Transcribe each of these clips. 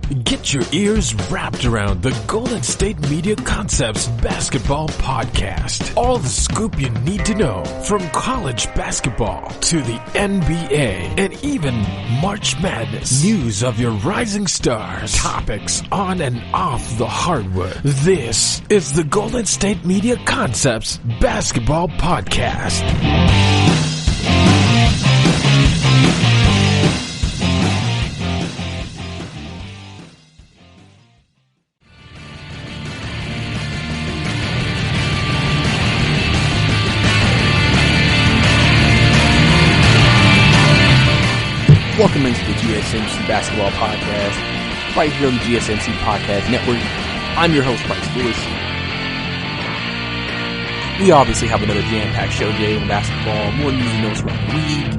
Get your ears wrapped around the Golden State Media Concepts Basketball Podcast. All the scoop you need to know from college basketball to the NBA and even March Madness. News of your rising stars. Topics on and off the hardwood. This is the Golden State Media Concepts Basketball Podcast. Welcome into the GSMC Basketball Podcast, right here on the GSMC Podcast Network. I'm your host, Brice. We obviously have another jam-packed show today on basketball, more news and notes around the league,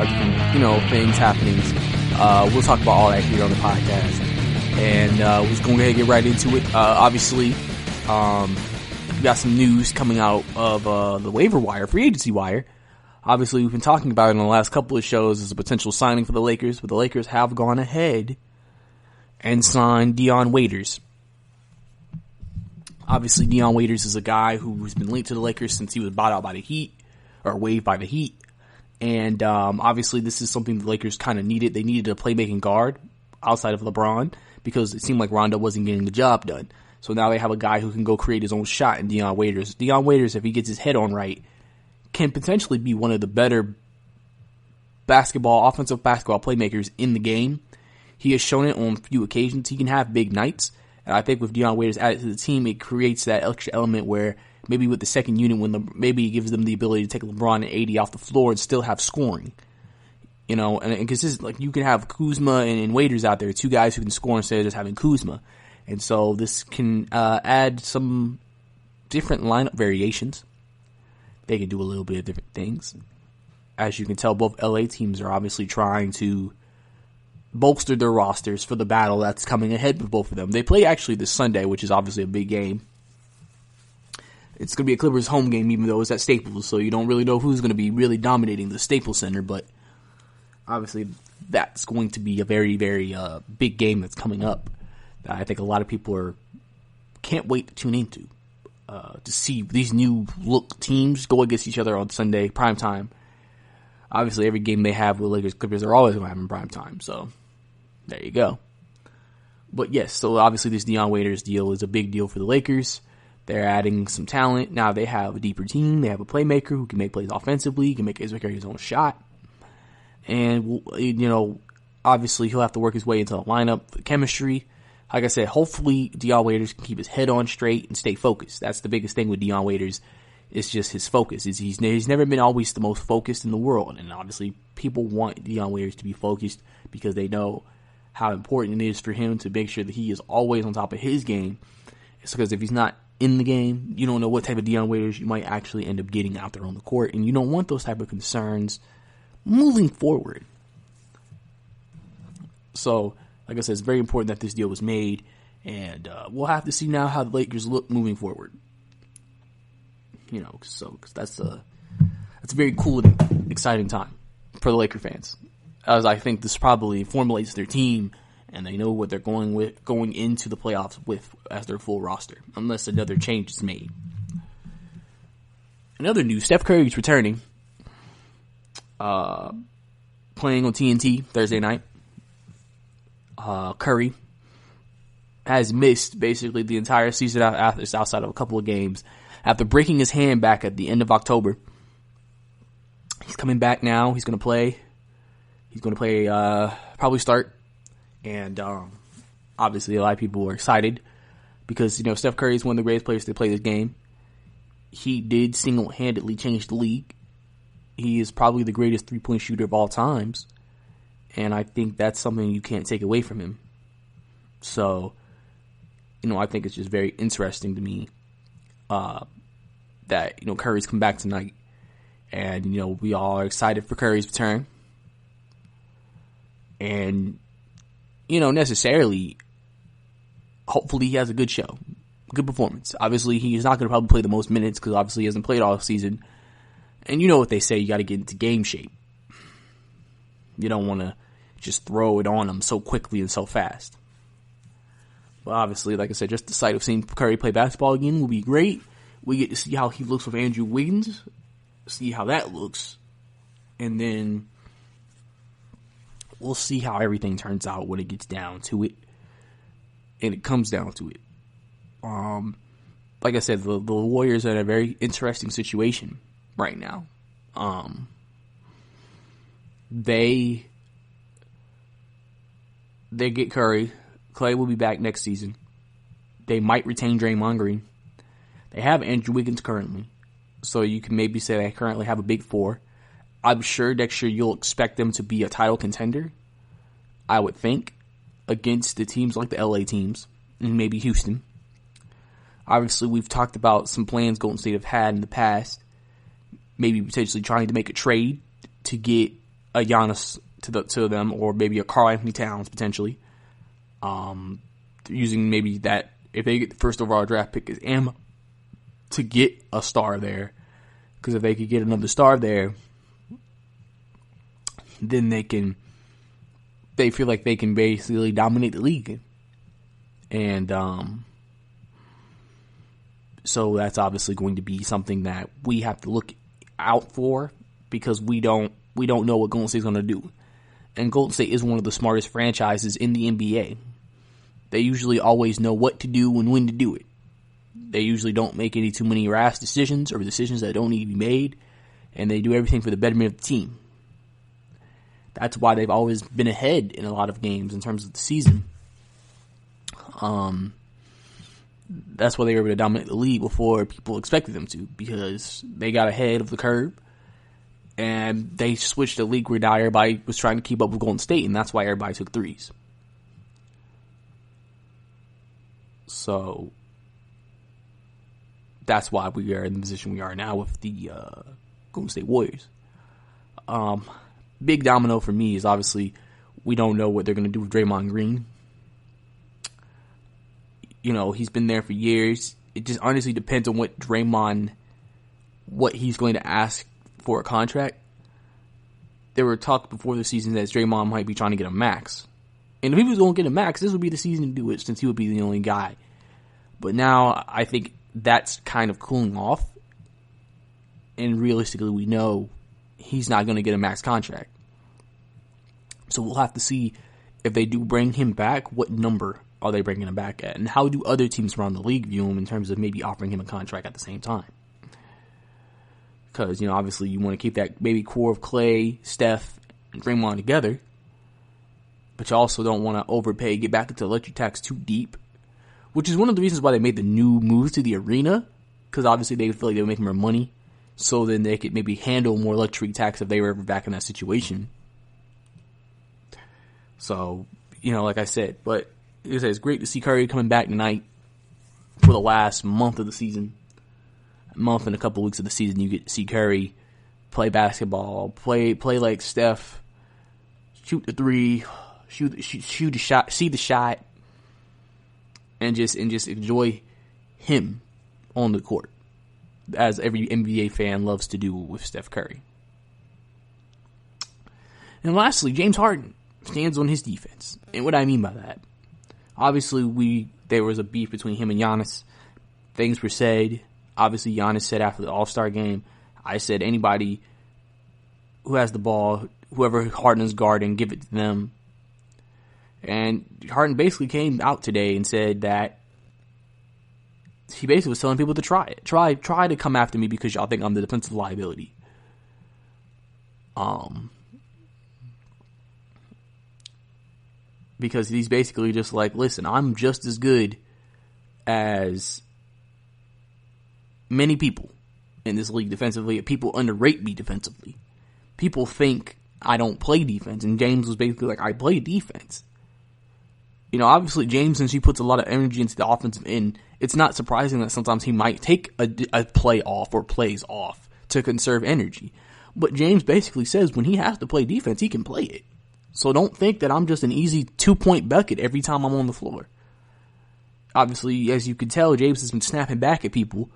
different, things happening. We'll talk about all that here on the podcast, and we're just going to go ahead and get right into it. Obviously, we got some news coming out of the waiver wire, free agency wire. Obviously, we've been talking about it in the last couple of shows as a potential signing for the Lakers, but the Lakers have gone ahead and signed Dion Waiters. Obviously, Dion Waiters is a guy who's been linked to the Lakers since he was bought out by the Heat, or waived by the Heat. And obviously, this is something the Lakers kind of needed. They needed a playmaking guard outside of LeBron because it seemed like Rondo wasn't getting the job done. So now they have a guy who can go create his own shot in Dion Waiters. Dion Waiters, if he gets his head on right, can potentially be one of the better offensive basketball playmakers in the game. He has shown it on a few occasions. He can have big nights. And I think with Dion Waiters added to the team, it creates that extra element where maybe with the second unit, maybe it gives them the ability to take LeBron and AD off the floor and still have scoring. And because like you can have Kuzma and Waiters out there, two guys who can score instead of just having Kuzma. And so this can add some different lineup variations. They can do a little bit of different things. As you can tell, both LA teams are obviously trying to bolster their rosters for the battle that's coming ahead with both of them. They play actually this Sunday, which is obviously a big game. It's going to be a Clippers home game, even though it's at Staples, so you don't really know who's going to be really dominating the Staples Center, but obviously that's going to be a very, very big game that's coming up that I think a lot of people can't wait to tune into. To see these new look teams go against each other on Sunday, prime time. Obviously, every game they have with Lakers Clippers, they're always going to have in prime time. So, there you go. But yes, so obviously this Dion Waiters deal is a big deal for the Lakers. They're adding some talent. Now they have a deeper team. They have a playmaker who can make plays offensively. He can make his own shot. And, obviously he'll have to work his way into the lineup, the chemistry. Like I said, hopefully Dion Waiters can keep his head on straight and stay focused. That's the biggest thing with Dion Waiters. It's just his focus. He's never been always the most focused in the world. And obviously people want Dion Waiters to be focused because they know how important it is for him to make sure that he is always on top of his game. It's because if he's not in the game, you don't know what type of Dion Waiters you might actually end up getting out there on the court. And you don't want those type of concerns moving forward. So, like I said, it's very important that this deal was made, and we'll have to see now how the Lakers look moving forward. Because that's a very cool and exciting time for the Laker fans, as I think this probably formulates their team, and they know what they're going into the playoffs with as their full roster, unless another change is made. Another news: Steph Curry is returning, playing on TNT Thursday night. Curry has missed basically the entire season outside of a couple of games after breaking his hand back at the end of October. He's coming back now. He's going to play. He's going to play, probably start. And obviously a lot of people are excited because, Steph Curry is one of the greatest players to play this game. He did single-handedly change the league. He is probably the greatest three-point shooter of all times. And I think that's something you can't take away from him. So, I think it's just very interesting to me that, Curry's come back tonight. And, we all are excited for Curry's return. And, necessarily, hopefully he has a good show. Good performance. Obviously, he's not going to probably play the most minutes because obviously he hasn't played all season. And you know what they say, you got to get into game shape. You don't want to just throw it on them so quickly and so fast. But obviously, like I said, just the sight of seeing Curry play basketball again will be great. We get to see how he looks with Andrew Wiggins, see how that looks, and then we'll see how everything turns out when it gets down to it, and it comes down to it. Like I said, the Warriors are in a very interesting situation right now. They get Curry. Clay will be back next season. They might retain Draymond Green. They have Andrew Wiggins currently. So you can maybe say they currently have a big four. I'm sure next year you'll expect them to be a title contender, I would think, against the teams like the LA teams and maybe Houston. Obviously, we've talked about some plans Golden State have had in the past. Maybe potentially trying to make a trade to get a Giannis to them, or maybe a Karl Anthony Towns potentially. Using maybe that, if they get the first overall draft pick as ammo to get a star there. Because if they could get another star there, then they feel like they can basically dominate the league. And so that's obviously going to be something that we have to look out for, because we don't know what Golden State's going to do. And Golden State is one of the smartest franchises in the NBA. They usually always know what to do and when to do it. They usually don't make any too many rash decisions or decisions that don't need to be made, and they do everything for the betterment of the team. That's why they've always been ahead in a lot of games in terms of the season. That's why they were able to dominate the league before people expected them to, because they got ahead of the curve, and they switched the league where now everybody was trying to keep up with Golden State, and that's why everybody took threes. So that's why we are in the position we are now with the Golden State Warriors. Big domino for me is obviously we don't know what they're going to do with Draymond Green. You know, he's been there for years. It just honestly depends on what he's going to ask for a contract. There were talk before the season that Draymond might be trying to get a max. And if he was going to get a max, this would be the season to do it, since he would be the only guy. But now I think that's kind of cooling off. And realistically, we know he's not going to get a max contract. So we'll have to see if they do bring him back, what number are they bringing him back at? And how do other teams around the league view him in terms of maybe offering him a contract at the same time? Because, you know, obviously you want to keep that maybe core of Clay, Steph, and Draymond together. But you also don't want to overpay, get back into electric tax too deep. Which is one of the reasons why they made the new move to the arena. Because obviously they feel like they would make more money. So then they could maybe handle more luxury tax if they were ever back in that situation. So, you know, like I said, but it's great to see Curry coming back tonight for the last month of the season. A month and a couple weeks of the season, you get to see Curry play basketball, play like Steph, shoot the three, shoot the shot, see the shot, and just enjoy him on the court, as every NBA fan loves to do with Steph Curry. And lastly, James Harden stands on his defense. And what I mean by that, obviously there was a beef between him and Giannis. Things were said. Obviously, Giannis said after the All-Star game, I said anybody who has the ball, whoever Harden is guarding, give it to them. And Harden basically came out today and said that he basically was telling people to try it. Try to come after me because y'all think I'm the defensive liability. Because he's basically just like, listen, I'm just as good as many people in this league defensively. People underrate me defensively. People think I don't play defense. And James was basically like, I play defense. You know, obviously James, since he puts a lot of energy into the offensive end, it's not surprising that sometimes he might take a play off or plays off to conserve energy. But James basically says when he has to play defense, he can play it. So don't think that I'm just an easy 2-point bucket every time I'm on the floor. Obviously, as you can tell, James has been snapping back at people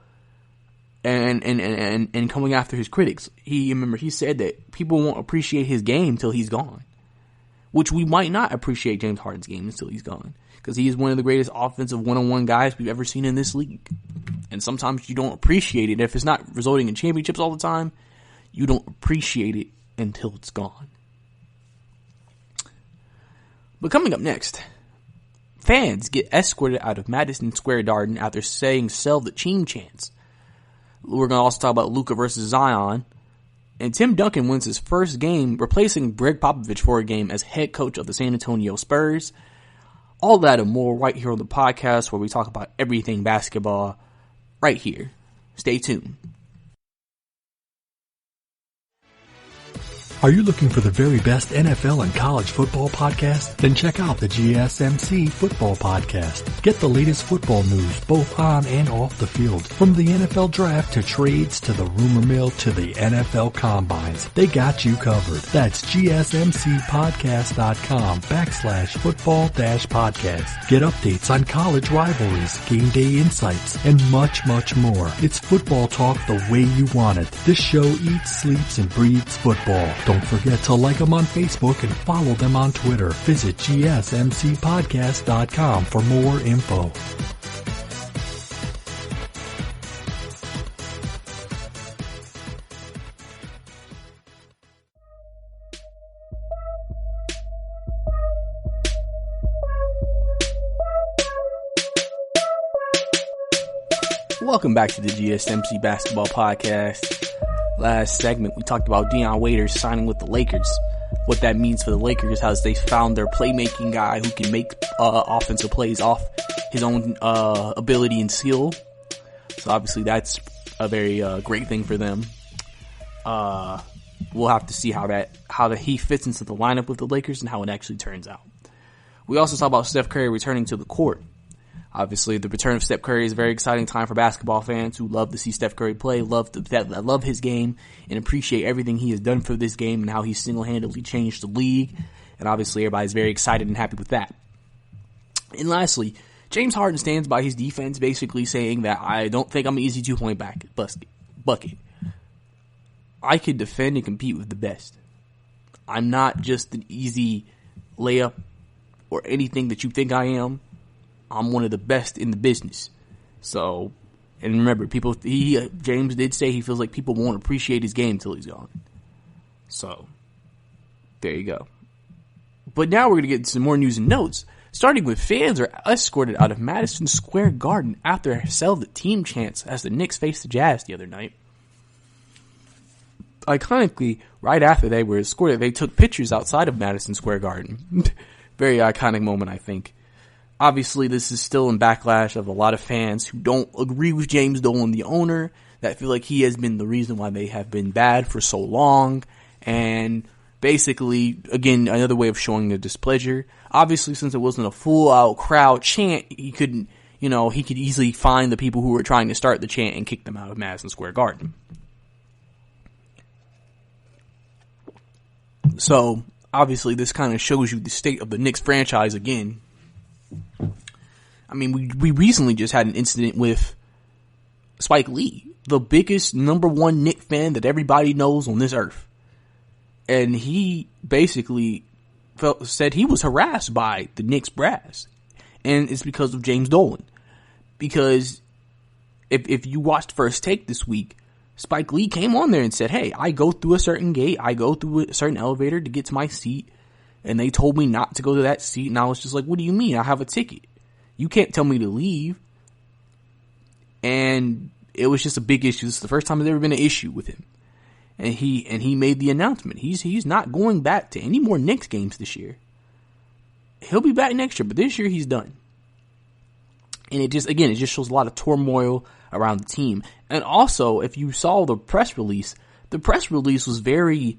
and coming after his critics. He said that people won't appreciate his game till he's gone. which we might not appreciate James Harden's game until he's gone, because he is one of the greatest offensive one-on-one guys we've ever seen in this league. And sometimes you don't appreciate it. If it's not resulting in championships all the time, you don't appreciate it until it's gone. But coming up next, fans get escorted out of Madison Square Garden after saying "sell the team" chants. We're going to also talk about Luka versus Zion. And Tim Duncan wins his first game, replacing Greg Popovich for a game as head coach of the San Antonio Spurs. All that and more right here on the podcast, where we talk about everything basketball right here. Stay tuned. Are you looking for the very best NFL and college football podcast? Then check out the GSMC Football Podcast. Get the latest football news both on and off the field. From the NFL Draft to trades to the rumor mill to the NFL Combines, they got you covered. That's GSMCpodcast.com/football-podcast. Get updates on college rivalries, game day insights, and much, much more. It's football talk the way you want it. This show eats, sleeps, and breathes football. Don't forget to like them on Facebook and follow them on Twitter. Visit GSMCpodcast.com for more info. Welcome back to the GSMC Basketball Podcast. Last segment, we talked about Dion Waiters signing with the Lakers. What that means for the Lakers, how they found their playmaking guy who can make offensive plays off his own ability and skill. So obviously that's a very great thing for them. We'll have to see how he fits into the lineup with the Lakers and how it actually turns out. We also talk about Steph Curry returning to the court. Obviously, the return of Steph Curry is a very exciting time for basketball fans who love to see Steph Curry play, love his game, and appreciate everything he has done for this game and how he single-handedly changed the league. And obviously, everybody's very excited and happy with that. And lastly, James Harden stands by his defense, basically saying that I don't think I'm an easy two-point bucket. I could defend and compete with the best. I'm not just an easy layup or anything that you think I am. I'm one of the best in the business. So, and remember, James did say he feels like people won't appreciate his game until he's gone. So, there you go. But now we're going to get some more news and notes, starting with fans are escorted out of Madison Square Garden after sell the team chants as the Knicks faced the Jazz the other night. Iconically, right after they were escorted, they took pictures outside of Madison Square Garden. Very iconic moment, I think. Obviously, this is still in backlash of a lot of fans who don't agree with James Dolan, the owner, that feel like he has been the reason why they have been bad for so long. And basically, again, another way of showing their displeasure. Obviously, since it wasn't a full-out crowd chant, he could easily find the people who were trying to start the chant and kick them out of Madison Square Garden. So, obviously, this kind of shows you the state of the Knicks franchise again. I mean, we recently just had an incident with Spike Lee, the biggest number one Knicks fan that everybody knows on this earth. And he basically said he was harassed by the Knicks brass. And it's because of James Dolan. Because if you watched First Take this week, Spike Lee came on there and said, hey, I go through a certain gate, I go through a certain elevator to get to my seat, and they told me not to go to that seat, and I was just like, what do you mean? I have a ticket. You can't tell me to leave. And it was just a big issue. This is the first time there's ever been an issue with him. And he made the announcement. He's not going back to any more Knicks games this year. He'll be back next year, but this year he's done. And it just shows a lot of turmoil around the team. And also, if you saw the press release was very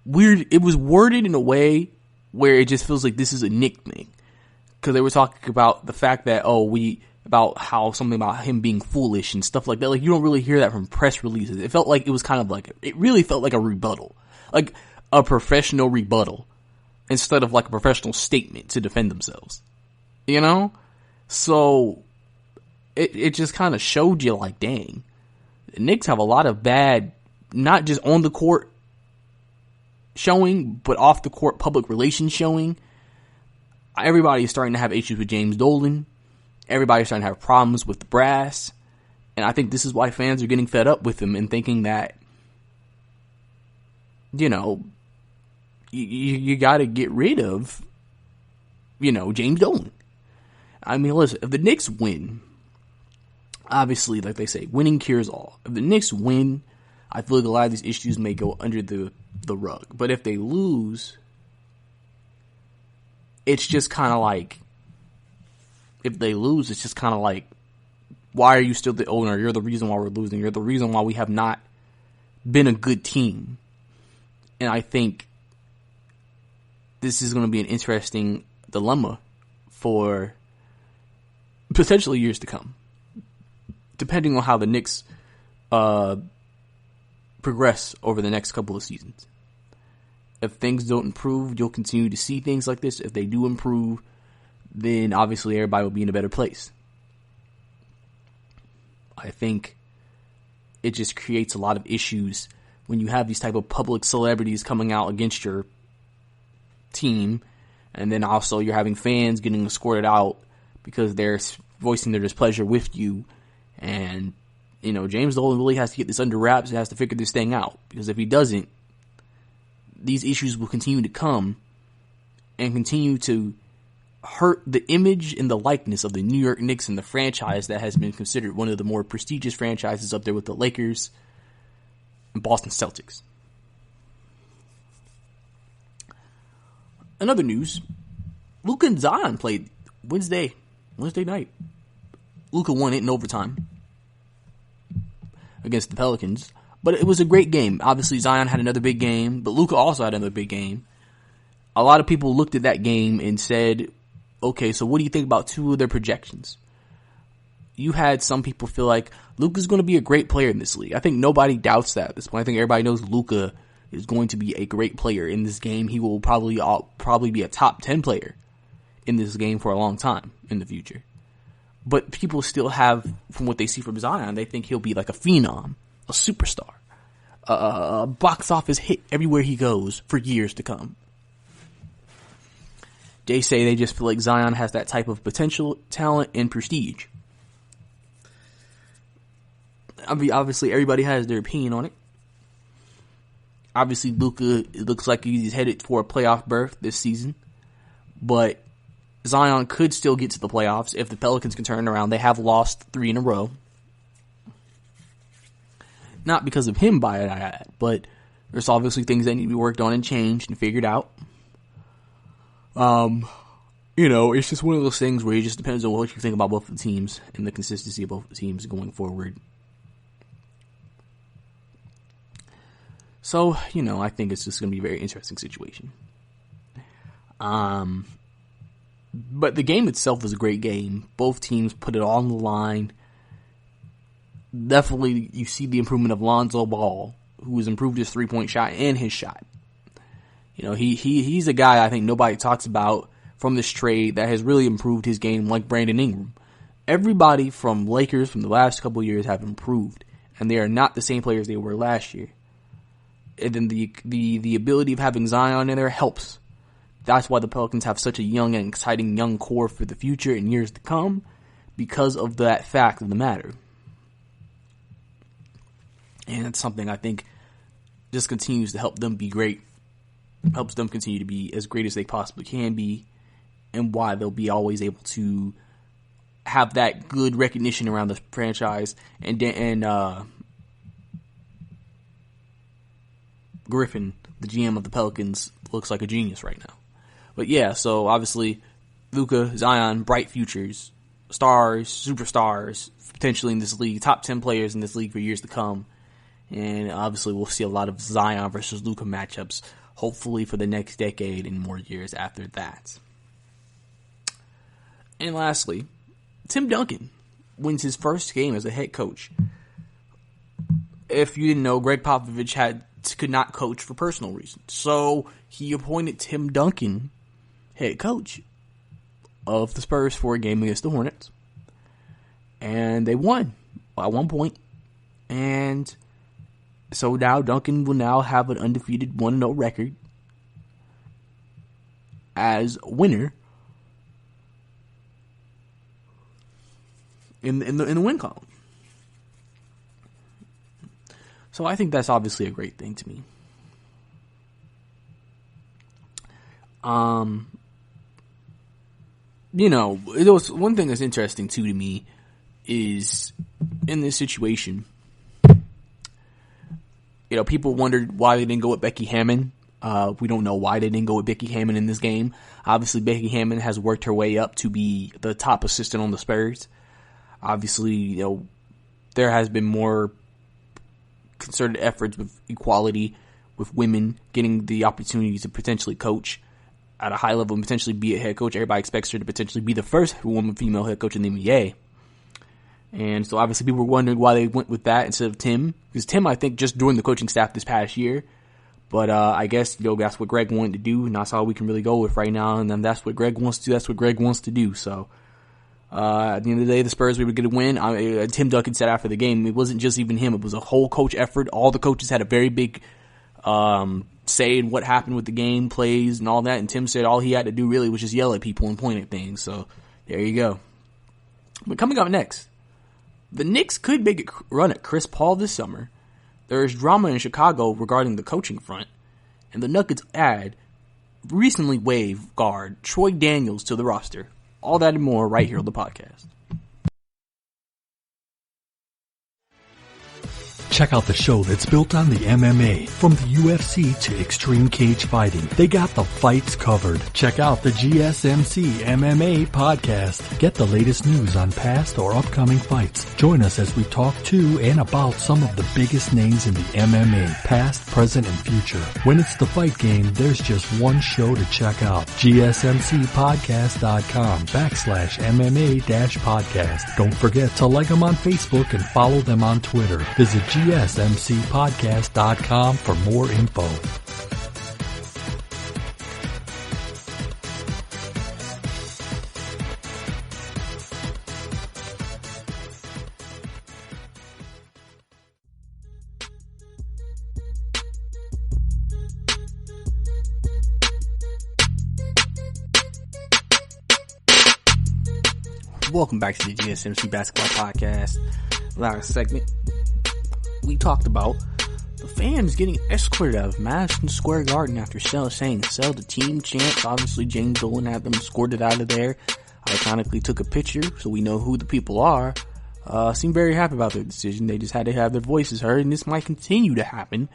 weird. It was worded in a way where it just feels like this is a Knicks thing. Because they were talking about the fact that, about how something about him being foolish and stuff like that. Like, you don't really hear that from press releases. It felt like it was kind of like, it really felt like a rebuttal. Like a professional rebuttal. Instead of like a professional statement to defend themselves. You know? So, it just kind of showed you like, dang. The Knicks have a lot of bad, not just on the court showing, but off the court public relations showing. Everybody is starting to have issues with James Dolan. Everybody's starting to have problems with the brass. And I think this is why fans are getting fed up with him and thinking that, you got to get rid of, James Dolan. I mean, listen, if the Knicks win, obviously, like they say, winning cures all. If the Knicks win, I feel like a lot of these issues may go under the rug. But if they lose, it's just kind of like, why are you still the owner? You're the reason why we're losing. You're the reason why we have not been a good team. And I think this is going to be an interesting dilemma for potentially years to come, depending on how the Knicks progress over the next couple of seasons. If things don't improve, you'll continue to see things like this. If they do improve, then obviously everybody will be in a better place. I think it just creates a lot of issues when you have these type of public celebrities coming out against your team, and then also you're having fans getting escorted out because they're voicing their displeasure with you. And, James Dolan really has to get this under wraps and has to figure this thing out, because if he doesn't, these issues will continue to come and continue to hurt the image and the likeness of the New York Knicks and the franchise that has been considered one of the more prestigious franchises up there with the Lakers and Boston Celtics. In other news, Luka and Zion played Wednesday night. Luka won it in overtime against the Pelicans, but it was a great game. Obviously, Zion had another big game, but Luka also had another big game. A lot of people looked at that game and said, okay, so what do you think about two of their projections? You had some people feel like Luka's going to be a great player in this league. I think nobody doubts that at this point. I think everybody knows Luka is going to be a great player in this game. He will probably be a top 10 player in this game for a long time in the future. But people still have, from what they see from Zion, they think he'll be like a phenom, a superstar, a box office hit everywhere he goes for years to come. They say they just feel like Zion has that type of potential, talent, and prestige. I mean, obviously, everybody has their opinion on it. Obviously, Luka, it looks like he's headed for a playoff berth this season. But Zion could still get to the playoffs if the Pelicans can turn around. They have lost 3 in a row. Not because of him, by that, but there's obviously things that need to be worked on and changed and figured out. It's just one of those things where it just depends on what you think about both of the teams and the consistency of both the teams going forward. So, I think it's just going to be a very interesting situation. But the game itself was a great game. Both teams put it all on the line. Definitely, you see the improvement of Lonzo Ball, who has improved his three-point shot and his shot. He's a guy I think nobody talks about from this trade that has really improved his game, like Brandon Ingram. Everybody from Lakers from the last couple of years have improved, and they are not the same players they were last year. And then the ability of having Zion in there helps. That's why the Pelicans have such a young and exciting young core for the future and years to come, because of that fact of the matter. And it's something I think just continues to help them be great. Helps them continue to be as great as they possibly can be, and why they'll be always able to have that good recognition around the franchise. And Griffin, the GM of the Pelicans, looks like a genius right now. But yeah, so obviously Luka, Zion, bright futures, stars, superstars, potentially in this league, top 10 players in this league for years to come. And obviously we'll see a lot of Zion versus Luka matchups, hopefully for the next decade and more years after that. And lastly, Tim Duncan wins his first game as a head coach. If you didn't know, Greg Popovich could not coach for personal reasons. So he appointed Tim Duncan head coach of the Spurs for a game against the Hornets. And they won by 1 point. And so now Duncan will now have an undefeated 1-0 record as a winner in the win column. So I think that's obviously a great thing to me. It was one thing that's interesting too to me is in this situation, people wondered why they didn't go with Becky Hammon. We don't know why they didn't go with Becky Hammon in this game. Obviously, Becky Hammon has worked her way up to be the top assistant on the Spurs. Obviously, there has been more concerted efforts with equality, with women getting the opportunity to potentially coach at a high level and potentially be a head coach. Everybody expects her to potentially be the first female head coach in the NBA. And so obviously people were wondering why they went with that instead of Tim. Because Tim, I think, just joined the coaching staff this past year. But I guess that's what Greg wanted to do, and that's all we can really go with right now. And then that's what Greg wants to do. That's what Greg wants to do. So at the end of the day, the Spurs were going to win. Tim Duncan said after the game, it wasn't just even him. It was a whole coach effort. All the coaches had a very big say in what happened with the game, plays, and all that. And Tim said all he had to do really was just yell at people and point at things. So there you go. But coming up next, the Knicks could make a run at Chris Paul this summer. There is drama in Chicago regarding the coaching front. And the Nuggets recently waived guard Troy Daniels to the roster. All that and more right here on the podcast. Check out the show that's built on the MMA. From the UFC to extreme cage fighting, they got the fights covered. Check out the GSMC MMA podcast. Get the latest news on past or upcoming fights. Join us as we talk to and about some of the biggest names in the MMA, past, present, and future. When it's the fight game, there's just one show to check out. GSMCpodcast.com/MMA-podcast. Don't forget to like them on Facebook and follow them on Twitter. Visit GSMCpodcast.com for more info. Welcome back to the GSMC Basketball Podcast. Last segment, we talked about the fans getting escorted out of Madison Square Garden after saying sell the team chants. Obviously, James Dolan had them escorted out of there. Iconically took a picture so we know who the people are. Seemed very happy about their decision. They just had to have their voices heard, and this might continue to happen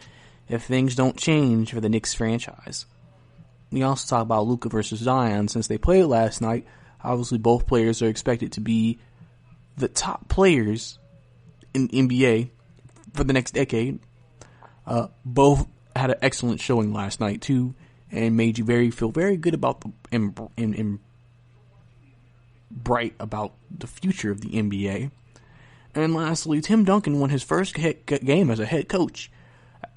if things don't change for the Knicks franchise. We also talk about Luka versus Zion. Since they played last night, obviously both players are expected to be the top players in the NBA for the next decade. Both had an excellent showing last night too, and made you feel very good about and bright about the future of the NBA. And lastly, Tim Duncan won his first game as a head coach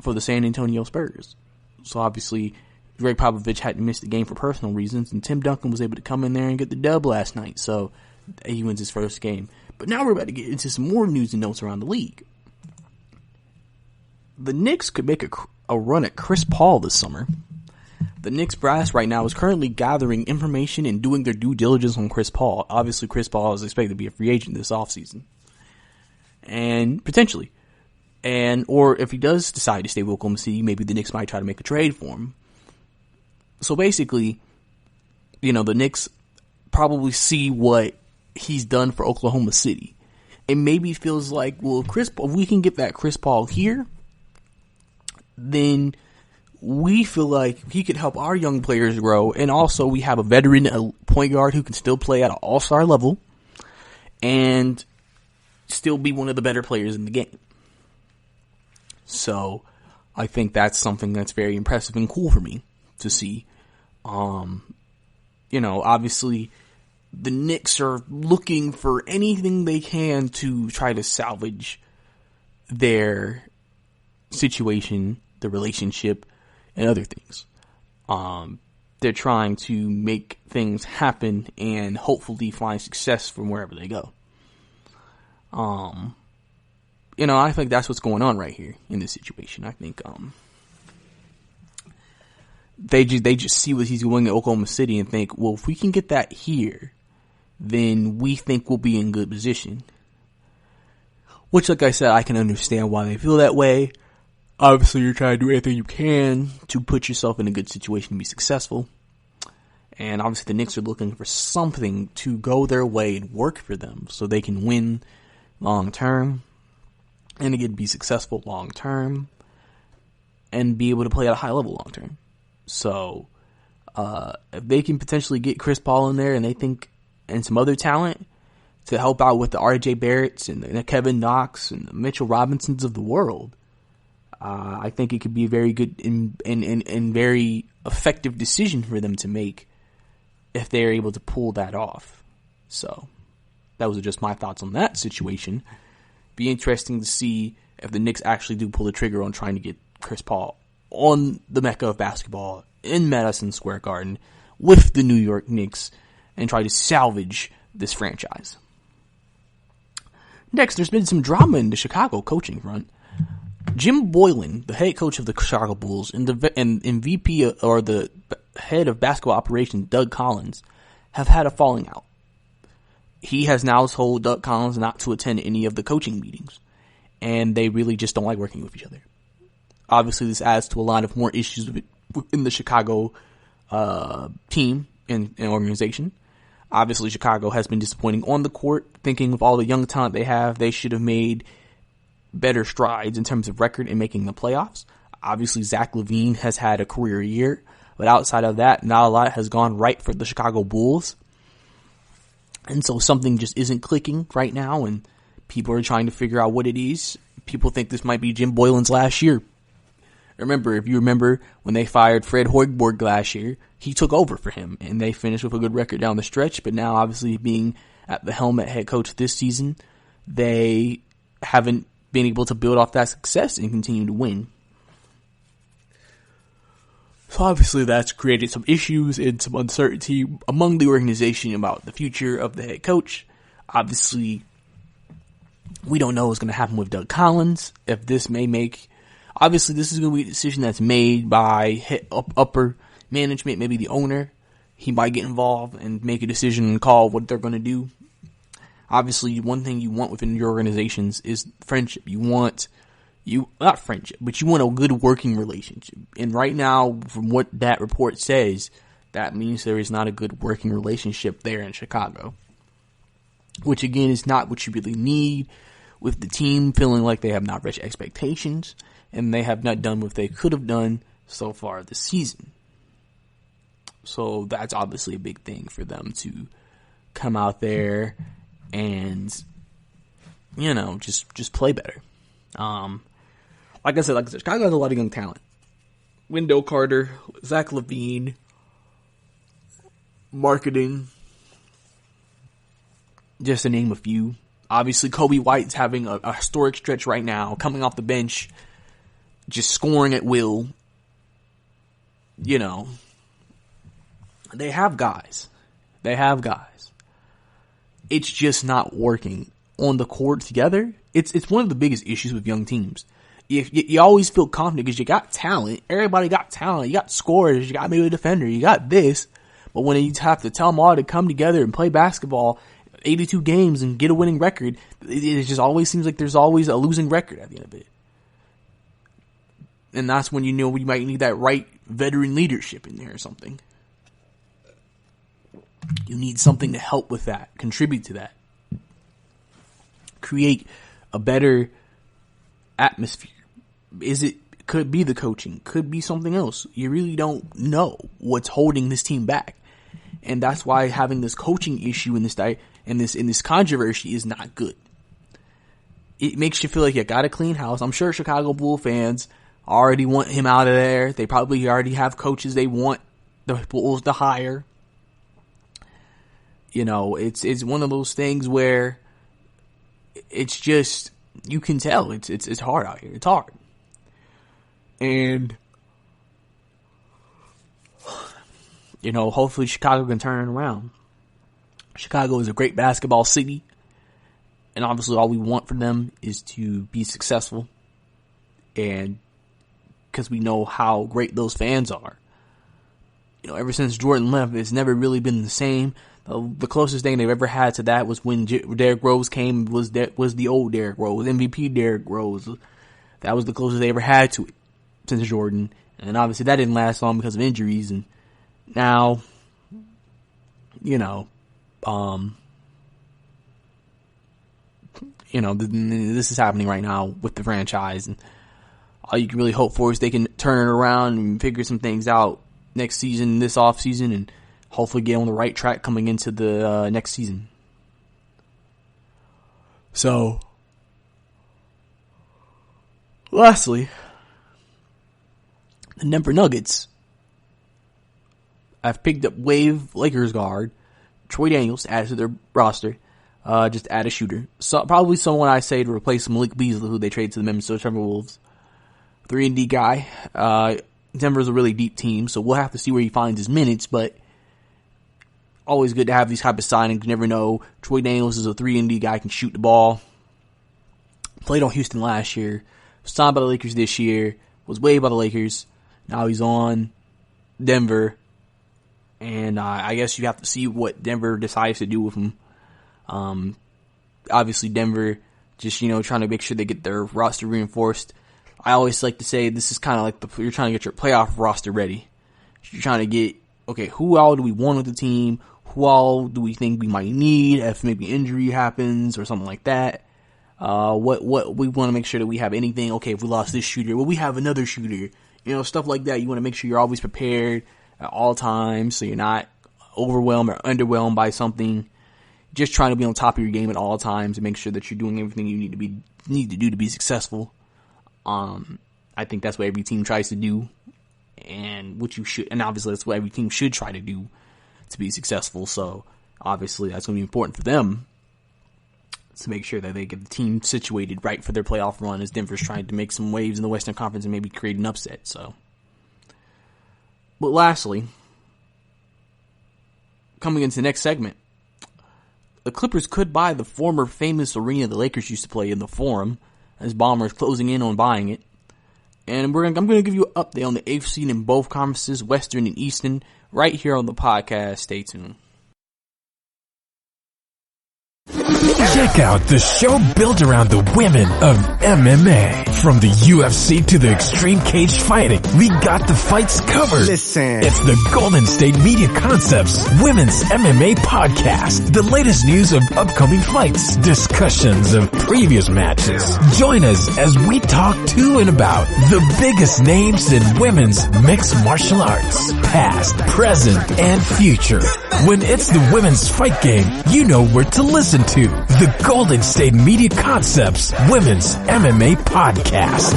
for the San Antonio Spurs. So obviously, Greg Popovich had to miss the game for personal reasons, and Tim Duncan was able to come in there and get the dub last night. So he wins his first game. But now we're about to get into some more news and notes around the league. The Knicks could make a run at Chris Paul this summer. The Knicks brass right now is currently gathering information and doing their due diligence on Chris Paul. Obviously, Chris Paul is expected to be a free agent this offseason. And potentially. Or if he does decide to stay with Oklahoma City, maybe the Knicks might try to make a trade for him. So basically, the Knicks probably see what he's done for Oklahoma City. And maybe feels like, well, if we can get that Chris Paul here, then we feel like he could help our young players grow. And also we have a veteran point guard who can still play at an all-star level and still be one of the better players in the game. So I think that's something that's very impressive and cool for me to see. Obviously the Knicks are looking for anything they can to try to salvage their situation, the relationship, and other things. They're trying to make things happen and hopefully find success from wherever they go. I think that's what's going on right here in this situation. I think, they just see what he's doing at Oklahoma City and think, well, if we can get that here, then we think we'll be in good position. Which, like I said, I can understand why they feel that way. Obviously, you're trying to do everything you can to put yourself in a good situation to be successful. And obviously the Knicks are looking for something to go their way and work for them so they can win long term and again be successful long term and be able to play at a high level long term. So if they can potentially get Chris Paul in there and they think and some other talent to help out with the RJ Barretts and the Kevin Knox and the Mitchell Robinsons of the world, I think it could be a very good and very effective decision for them to make if they're able to pull that off. So that was just my thoughts on that situation. Be interesting to see if the Knicks actually do pull the trigger on trying to get Chris Paul on the Mecca of basketball in Madison Square Garden with the New York Knicks and try to salvage this franchise. Next, there's been some drama in the Chicago coaching front. Jim Boylen, the head coach of the Chicago Bulls, and VP or the head of basketball operations, Doug Collins, have had a falling out. He has now told Doug Collins not to attend any of the coaching meetings, and they really just don't like working with each other. Obviously, this adds to a lot of more issues in the Chicago team and organization. Obviously, Chicago has been disappointing on the court, thinking with all the young talent they have, they should have made better strides in terms of record in making the playoffs. Obviously, Zach LaVine has had a career year, but outside of that, not a lot has gone right for the Chicago Bulls. And so something just isn't clicking right now, and people are trying to figure out what it is. People think this might be Jim Boylen's last year. If you remember when they fired Fred Hoiberg last year, he took over for him, and they finished with a good record down the stretch. But now, obviously, being at the helm at head coach this season, they haven't been able to build off that success and continue to win. So obviously that's created some issues and some uncertainty among the organization about the future of the head coach. Obviously, we don't know what's going to happen with Doug Collins. Obviously this is going to be a decision that's made by upper management, maybe the owner. He might get involved and make a decision and call what they're going to do. Obviously, one thing you want within your organizations is friendship. Not friendship, but you want a good working relationship. And right now, from what that report says, that means there is not a good working relationship there in Chicago. Which again is not what you really need, with the team feeling like they have not reached expectations and they have not done what they could have done so far this season. So that's obviously a big thing for them to come out there and, just play better. Like I said, Chicago has a lot of young talent. Wendell Carter, Zach LaVine, marketing, just to name a few. Obviously, Kobe White's having a historic stretch right now, coming off the bench, just scoring at will. They have guys. It's just not working on the court together. It's one of the biggest issues with young teams. If you always feel confident because you got talent, everybody got talent, you got scorers, you got maybe a defender, you got this, but when you have to tell them all to come together and play basketball 82 games and get a winning record, it just always seems like there's always a losing record at the end of it. And that's when you might need that right veteran leadership in there or something. You need something to help with that, contribute to that. Create a better atmosphere. Could be the coaching, could be something else. You really don't know what's holding this team back. And that's why having this coaching issue in this controversy is not good. It makes you feel like you got a clean house. I'm sure Chicago Bull fans already want him out of there. They probably already have coaches they want the Bulls to hire. It's one of those things where it's just, you can tell it's hard out here. It's hard. And, hopefully Chicago can turn it around. Chicago is a great basketball city. And obviously all we want from them is to be successful. And because we know how great those fans are. ever since Jordan left, it's never really been the same. The closest thing they've ever had to that was when Derrick Rose came, was the old Derrick Rose, MVP Derrick Rose. That was the closest they ever had to it since Jordan. And obviously that didn't last long because of injuries. And now, this is happening right now with the franchise. And all you can really hope for is they can turn it around and figure some things out next season, this off season, and hopefully get on the right track coming into the next season. So, lastly, the Denver Nuggets have picked up wave Lakers guard Troy Daniels to add to their roster. Just add a shooter. So, probably someone I say to replace Malik Beasley, who they traded to the Minnesota Timberwolves. 3-and-D guy. Denver's a really deep team, so we'll have to see where he finds his minutes, but always good to have these type of signings. You never know. Troy Daniels is a 3-and-D guy, can shoot the ball. Played on Houston last year. Signed by the Lakers this year. Was waived by the Lakers. Now he's on Denver. And I guess you have to see what Denver decides to do with him. Obviously Denver just, trying to make sure they get their roster reinforced. I always like to say this is kind of like you're trying to get your playoff roster ready. You're trying to get, okay, who all do we want with the team? Who all do we think we might need if maybe injury happens or something like that? What we want to make sure that we have anything. Okay, if we lost this shooter, well, we have another shooter. Stuff like that. You want to make sure you're always prepared at all times, so you're not overwhelmed or underwhelmed by something. Just trying to be on top of your game at all times and make sure that you're doing everything you need to do to be successful. I think that's what every team tries to do, and obviously that's what every team should try to do to be successful. So obviously that's going to be important for them to make sure that they get the team situated right for their playoff run, as Denver's trying to make some waves in the Western Conference and maybe create an upset. So, but lastly, coming into the next segment, the Clippers could buy the former famous arena the Lakers used to play in, the Forum, as Bomber is closing in on buying it. And I'm going to give you an update on the 8th seed in both conferences, Western and Eastern, right here on the podcast. Stay tuned. Check out the show built around the women of MMA. From the UFC to the extreme cage fighting, we got the fights covered. Listen. It's the Golden State Media Concepts Women's MMA Podcast. The latest news of upcoming fights, discussions of previous matches. Join us as we talk to and about the biggest names in women's mixed martial arts, past, present, and future. When it's the women's fight game, you know where to listen to. The Golden State Media Concepts Women's MMA Podcast.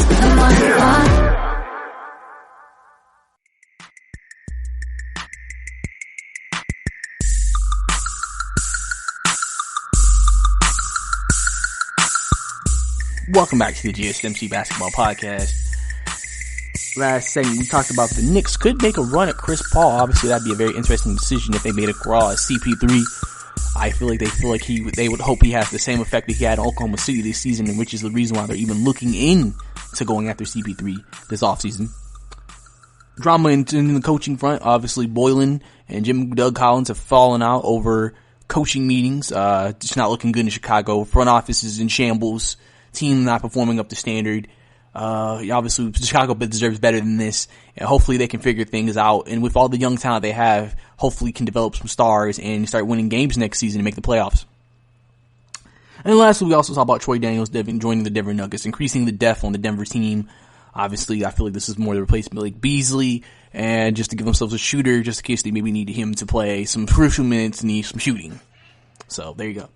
Welcome back to the GSMC Basketball Podcast. Last segment, we talked about the Knicks could make a run at Chris Paul. Obviously, that'd be a very interesting decision if they made a crawl at CP3. I feel like they would hope he has the same effect that he had in Oklahoma City this season, and which is the reason why they're even looking into going after CP3 this offseason. Drama in the coaching front. Obviously, Boylan and Doug Collins have fallen out over coaching meetings. Just not looking good in Chicago. Front office is in shambles. Team not performing up to standard. Obviously, Chicago deserves better than this, and hopefully they can figure things out. And with all the young talent they have, hopefully can develop some stars and start winning games next season and make the playoffs. And lastly, we also saw about Troy Daniels joining the Denver Nuggets, increasing the depth on the Denver team. Obviously, I feel like this is more the replacement like Beasley, and just to give themselves a shooter, just in case they maybe need him to play some crucial minutes and need some shooting. So, there you go.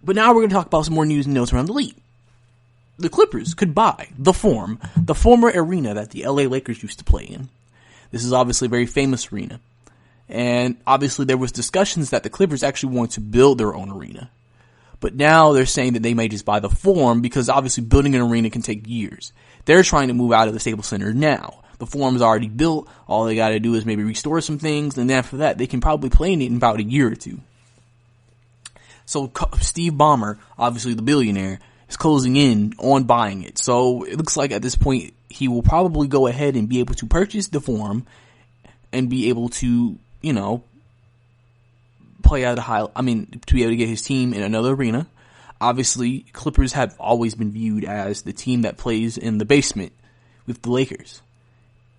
But now we're going to talk about some more news and notes around the league. The Clippers could buy the Forum, the former arena that the LA Lakers used to play in. This is obviously a very famous arena. And obviously there was discussions that the Clippers actually want to build their own arena. But now they're saying that they may just buy the Forum because obviously building an arena can take years. They're trying to move out of the Staples Center now. The Forum's already built. All they gotta do is maybe restore some things, and after that they can probably play in it in about a year or two. So Steve Ballmer, obviously the billionaire, is closing in on buying it. So it looks like at this point he will probably go ahead and be able to purchase the Forum, and be able to, play at to be able to get his team in another arena. Obviously, Clippers have always been viewed as the team that plays in the basement with the Lakers.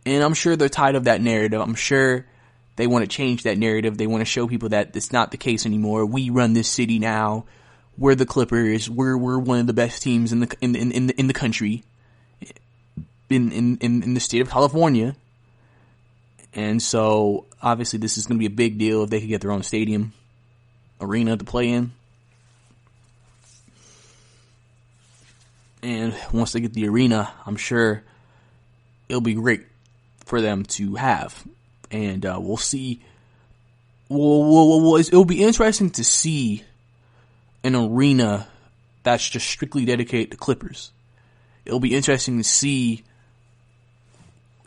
And I'm sure they're tired of that narrative. I'm sure they want to change that narrative. They want to show people that it's not the case anymore. We run this city now. We're the Clippers. We're one of the best teams in the country, in the state of California. And so, obviously, this is going to be a big deal if they could get their own stadium, arena to play in. And once they get the arena, I'm sure it'll be great for them to have. And we'll see. It'll be interesting to see an arena that's just strictly dedicated to Clippers. It'll be interesting to see,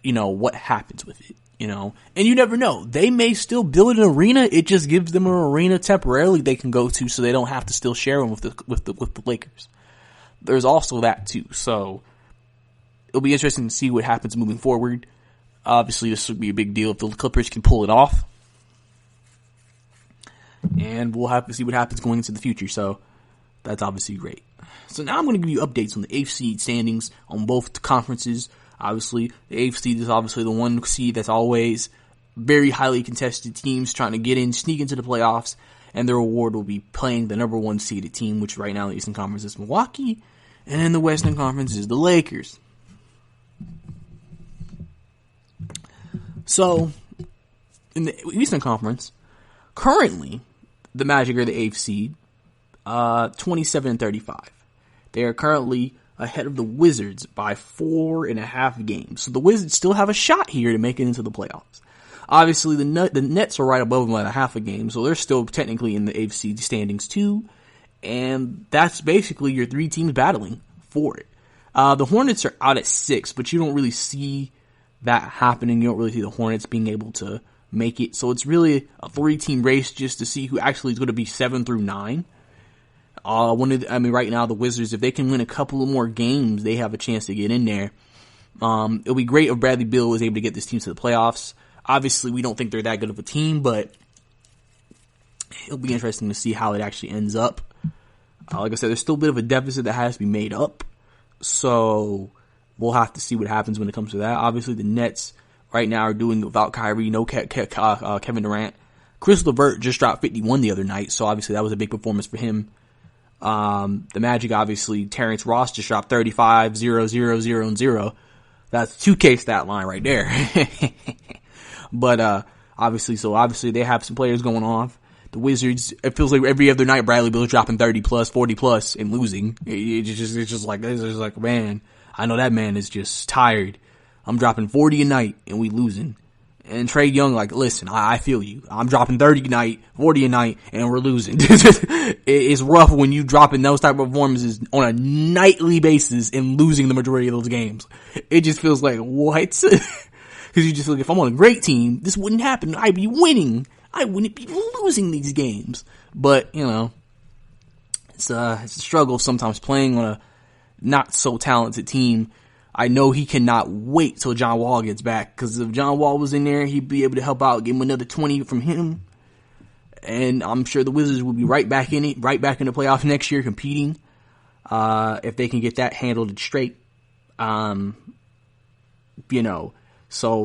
what happens with it. And you never know. They may still build an arena. It just gives them an arena temporarily they can go to, so they don't have to still share them with the Lakers. There's also that too. So it'll be interesting to see what happens moving forward. Obviously, this would be a big deal if the Clippers can pull it off, and we'll have to see what happens going into the future. So that's obviously great. So now I'm going to give you updates on the 8th seed standings on both conferences. Obviously, the 8th seed is obviously the one seed that's always very highly contested teams trying to get in, sneak into the playoffs, and their reward will be playing the number 1 seeded team, which right now in the Eastern Conference is Milwaukee, and in the Western Conference is the Lakers. So, in the Eastern Conference, currently, the Magic are the 8th seed, 27-35. They are currently ahead of the Wizards by 4.5 games. So the Wizards still have a shot here to make it into the playoffs. Obviously, the Nets are right above them by half a game, so they're still technically in the 8th seed standings too. And that's basically your 3 teams battling for it. The Hornets are out at 6, but you don't really see that happening. You don't really see the Hornets being able to make it. So it's really a 3-team race just to see who actually is going to be 7 through 9. Right now the Wizards, if they can win a couple of more games, they have a chance to get in there. It'll be great if Bradley Beal was able to get this team to the playoffs. Obviously, we don't think they're that good of a team, but it'll be interesting to see how it actually ends up. Like I said, there's still a bit of a deficit that has to be made up. So we'll have to see what happens when it comes to that. Obviously, the Nets right now are doing without Kyrie, no Kevin Durant. Chris LeVert just dropped 51 the other night, so obviously that was a big performance for him. The Magic, obviously, Terrence Ross just dropped 35, 0, 0, 0, and 0. That's 2K stat line right there. But, obviously they have some players going off. The Wizards, it feels like every other night Bradley Beal's dropping 30 plus, 40 plus, and losing. It's just like, man, I know that man is just tired. I'm dropping 40 a night, and we losing. And Trae Young, listen, I feel you. I'm dropping 30 a night, 40 a night, and we're losing. It's rough when you dropping those type of performances on a nightly basis and losing the majority of those games. It just feels like, what? Because you just feel like, if I'm on a great team, this wouldn't happen. I'd be winning. I wouldn't be losing these games. But, it's a struggle sometimes playing on a not so talented team. I know he cannot wait till John Wall gets back, because if John Wall was in there, he'd be able to help out, give him another 20 from him. And I'm sure the Wizards will be right back in it, right back in the playoffs next year competing, if they can get that handled straight. So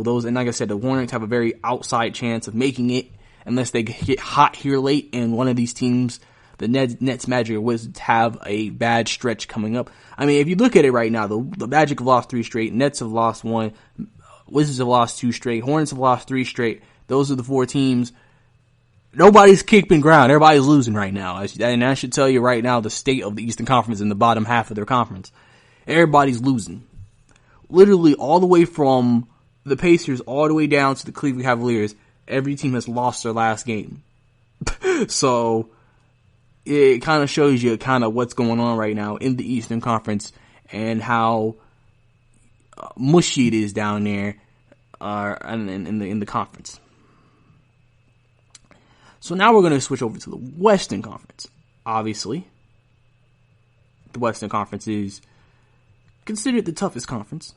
those, and like I said, the Hornets have a very outside chance of making it unless they get hot here late, and one of these teams, the Nets, Magic, or Wizards, have a bad stretch coming up. I mean, if you look at it right now, the Magic have lost 3 straight, Nets have lost 1, Wizards have lost 2 straight, Hornets have lost 3 straight. Those are the 4 teams. Nobody's keeping ground. Everybody's losing right now. And I should tell you right now the state of the Eastern Conference in the bottom half of their conference. Everybody's losing. Literally all the way from the Pacers all the way down to the Cleveland Cavaliers. Every team has lost their last game. So it kind of shows you kind of what's going on right now in the Eastern Conference and how mushy it is down there in the conference. So now we're going to switch over to the Western Conference. Obviously, the Western Conference is considered the toughest conference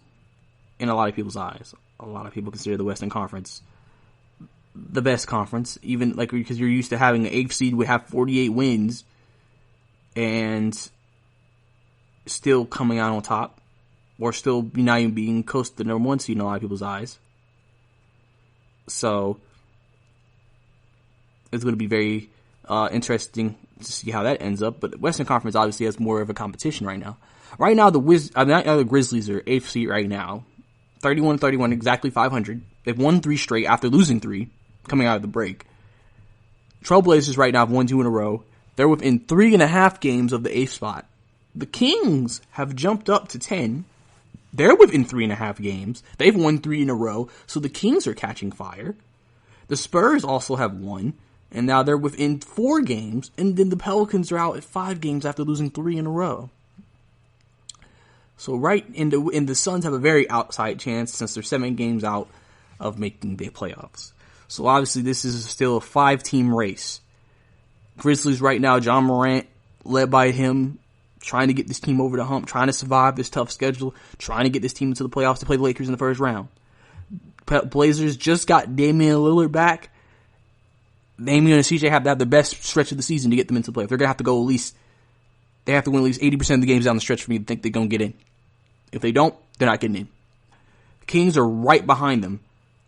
in a lot of people's eyes. A lot of people consider the Western Conference the best conference, even like because you're used to having an 8th seed would have 48 wins and still coming out on top, or still not even being close to the number 1 seed in a lot of people's eyes. So it's going to be very interesting to see how that ends up. But the Western Conference obviously has more of a competition right now. Right now, the Grizzlies are 8th seed right now, 31-31, exactly 500. They've won 3 straight after losing 3 coming out of the break. Trailblazers right now have won 2 in a row. They're within 3.5 games of the 8th spot. The Kings have jumped up to 10. They're within 3.5 games. They've won 3 in a row, so the Kings are catching fire. The Spurs also have won, and now they're within 4 games, and then the Pelicans are out at 5 games after losing 3 in a row. So the Suns have a very outside chance since they're 7 games out of making the playoffs. So obviously this is still a 5-team race. Grizzlies right now, John Morant, led by him, trying to get this team over the hump, trying to survive this tough schedule, trying to get this team into the playoffs to play the Lakers in the first round. Blazers just got Damian Lillard back. Damian and CJ have to have the best stretch of the season to get them into the playoffs. They're going to have to go they have to win at least 80% of the games down the stretch for me to think they're going to get in. If they don't, they're not getting in. The Kings are right behind them.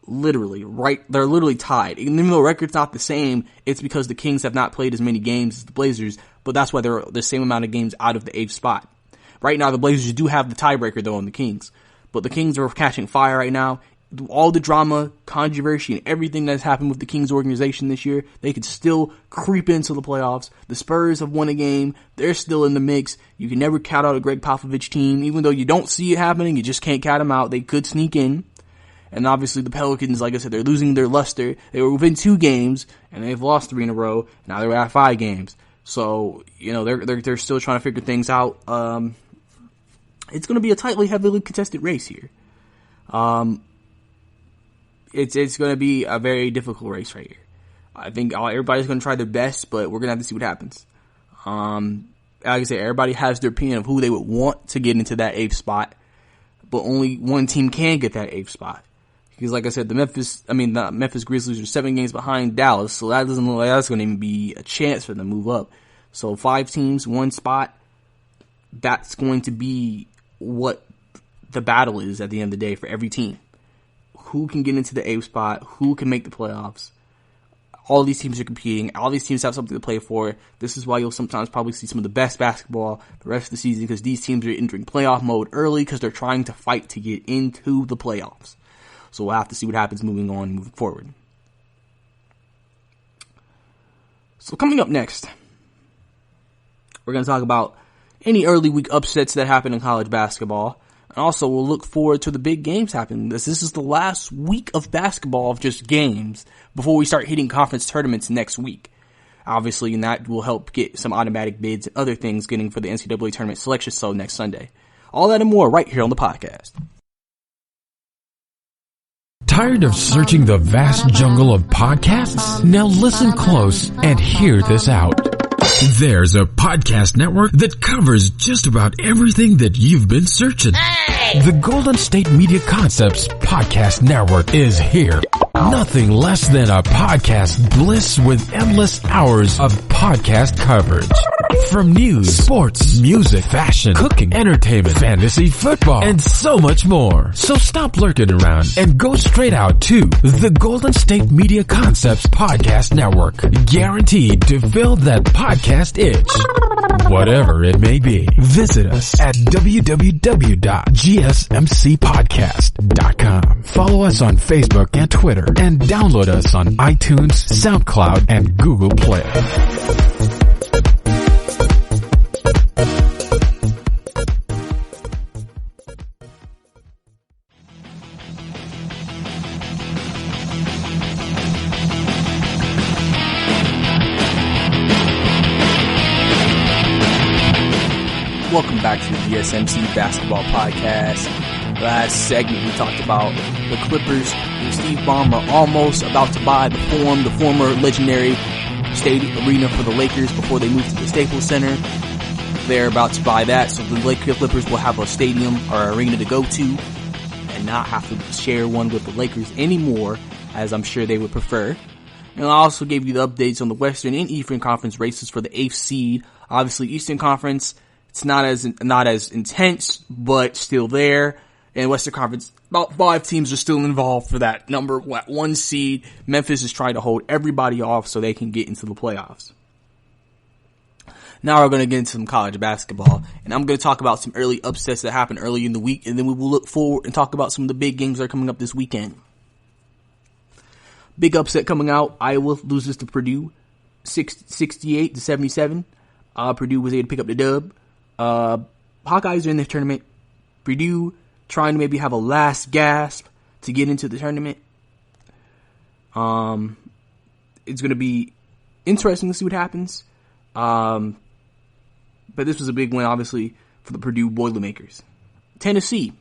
Literally, right. They're literally tied. Even though the record's not the same, it's because the Kings have not played as many games as the Blazers, but that's why they're the same amount of games out of the 8th spot. Right now, the Blazers do have the tiebreaker, though, on the Kings. But the Kings are catching fire right now. All the drama, controversy, and everything that's happened with the Kings organization this year, they could still creep into the playoffs. The Spurs have won a game. They're still in the mix. You can never count out a Greg Popovich team. Even though you don't see it happening, you just can't count them out. They could sneak in. And obviously the Pelicans, like I said, they're losing their luster. They were within 2 games, and they've lost 3 in a row. Now they're at 5 games. So, they're still trying to figure things out. It's going to be a heavily contested race here. It's going to be a very difficult race right here. I think everybody's going to try their best, but we're going to have to see what happens. Like I said, everybody has their opinion of who they would want to get into that 8th spot, but only one team can get that 8th spot. Because like I said, the Memphis Grizzlies are 7 games behind Dallas, so that doesn't look like that's going to even be a chance for them to move up. So 5 teams, 1 spot, that's going to be what the battle is at the end of the day for every team. Who can get into the 8th spot? Who can make the playoffs? All these teams are competing. All these teams have something to play for. This is why you'll sometimes probably see some of the best basketball the rest of the season, because these teams are entering playoff mode early because they're trying to fight to get into the playoffs. So we'll have to see what happens moving forward. So coming up next, we're going to talk about any early week upsets that happen in college basketball. And also, we'll look forward to the big games happening. This is the last week of basketball of just games before we start hitting conference tournaments next week. Obviously, and that will help get some automatic bids and other things getting for the NCAA tournament selection show next Sunday. All that and more right here on the podcast. Tired of searching the vast jungle of podcasts? Now listen close and hear this out. There's a podcast network that covers just about everything that you've been searching. Hey! The Golden State Media Concepts Podcast Network is here. Nothing less than a podcast bliss with endless hours of podcast coverage. From news, sports, music, fashion, cooking, entertainment, fantasy, football, and so much more. So stop lurking around and go straight out to the Golden State Media Concepts Podcast Network. Guaranteed to fill that podcast itch. Whatever it may be. Visit us at www.gsmcpodcast.com. Follow us on Facebook and Twitter, and download us on iTunes, SoundCloud, and Google Play. Welcome back to the GSMC Basketball Podcast. Last segment we talked about the Clippers and Steve Ballmer almost about to buy the former legendary stadium arena for the Lakers before they moved to the Staples Center. They're about to buy that, so the Lakers Clippers will have a stadium or arena to go to and not have to share one with the Lakers anymore as I'm sure they would prefer. And I also gave you the updates on the Western and Eastern Conference races for the 8th seed. Obviously, Eastern Conference, it's not as intense, but still there. And Western Conference, about 5 teams are still involved for that number 1 seed. Memphis is trying to hold everybody off so they can get into the playoffs. Now we're going to get into some college basketball, and I'm going to talk about some early upsets that happened early in the week, and then we will look forward and talk about some of the big games that are coming up this weekend. Big upset coming out. Iowa loses to Purdue 68-77. Purdue was able to pick up the dub. Hawkeyes are in the tournament. Purdue trying to maybe have a last gasp to get into the tournament. It's going to be interesting to see what happens. But this was a big win, obviously, for the Purdue Boilermakers. Tennessee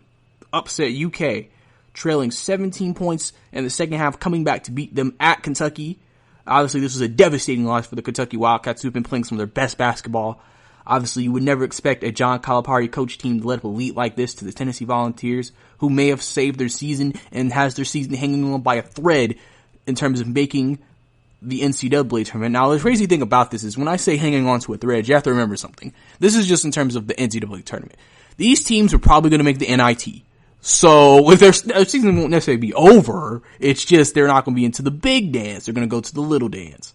upset UK, trailing 17 points in the second half, coming back to beat them at Kentucky. Obviously, this was a devastating loss for the Kentucky Wildcats, who've been playing some of their best basketball. Obviously, you would never expect a John Calipari coach team to let up a lead like this to the Tennessee Volunteers, who may have saved their season and has their season hanging on by a thread in terms of making the NCAA tournament. Now, the crazy thing about this is when I say hanging on to a thread, you have to remember something. This is just in terms of the NCAA tournament. These teams are probably going to make the NIT. So, if their season won't necessarily be over, it's just they're not going to be into the big dance. They're going to go to the little dance.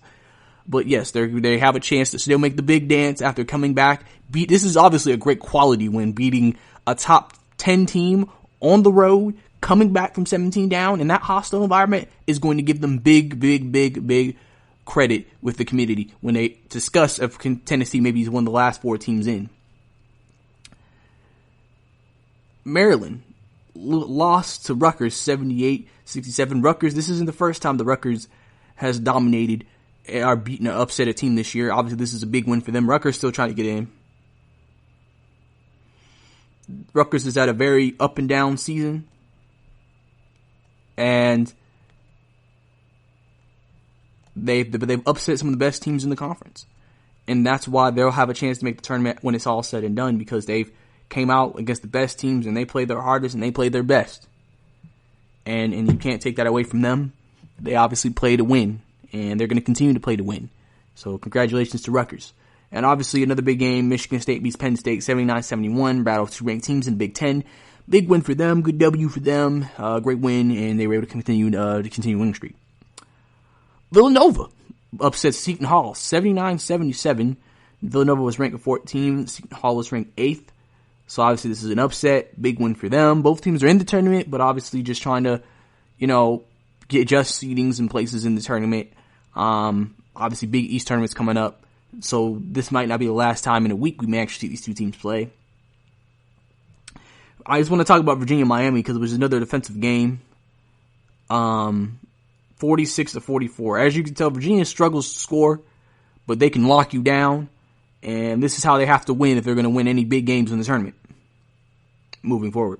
But yes, they have a chance to still make the big dance after coming back. This is obviously a great quality win, beating a top 10 team on the road, coming back from 17 down in that hostile environment is going to give them big credit with the community when they discuss if Tennessee maybe is one of the last 4 teams in. Maryland lost to Rutgers 78-67. Rutgers, this isn't the first time the Rutgers has dominated or beaten or upset a team this year. Obviously, this is a big win for them. Rutgers still trying to get in. Rutgers is at a very up and down season. And they've upset some of the best teams in the conference. And that's why they'll have a chance to make the tournament when it's all said and done, because they've came out against the best teams and they played their hardest and they played their best. And you can't take that away from them. They obviously play to win, and they're going to continue to play to win. So congratulations to Rutgers. And obviously another big game, Michigan State beats Penn State 79-71, battle of 2 ranked teams in the Big Ten. Big win for them, good W for them, great win, and they were able to continue winning streak. Villanova upsets Seton Hall 79-77. Villanova was ranked 14th, Seton Hall was ranked 8th. So obviously this is an upset, big win for them. Both teams are in the tournament, but obviously just trying to, adjust seedings and places in the tournament. Obviously Big East tournament's coming up, so this might not be the last time in a week we may actually see these two teams play. I just want to talk about Virginia-Miami because it was another defensive game. 46-44. As you can tell, Virginia struggles to score, but they can lock you down. And this is how they have to win if they're going to win any big games in the tournament moving forward.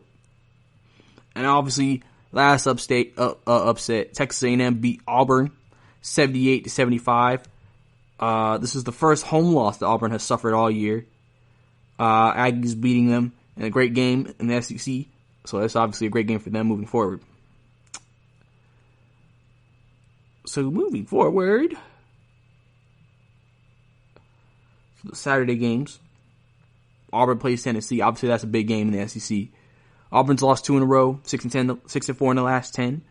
And obviously, last upset, Texas A&M beat Auburn 78-75. This is the first home loss that Auburn has suffered all year. Aggies beating them in a great game in the SEC. So that's obviously a great game for them moving forward. So moving forward, the Saturday games. Auburn plays Tennessee. Obviously, that's a big game in the SEC. Auburn's lost 2 in a row, 6-4 in the last 10.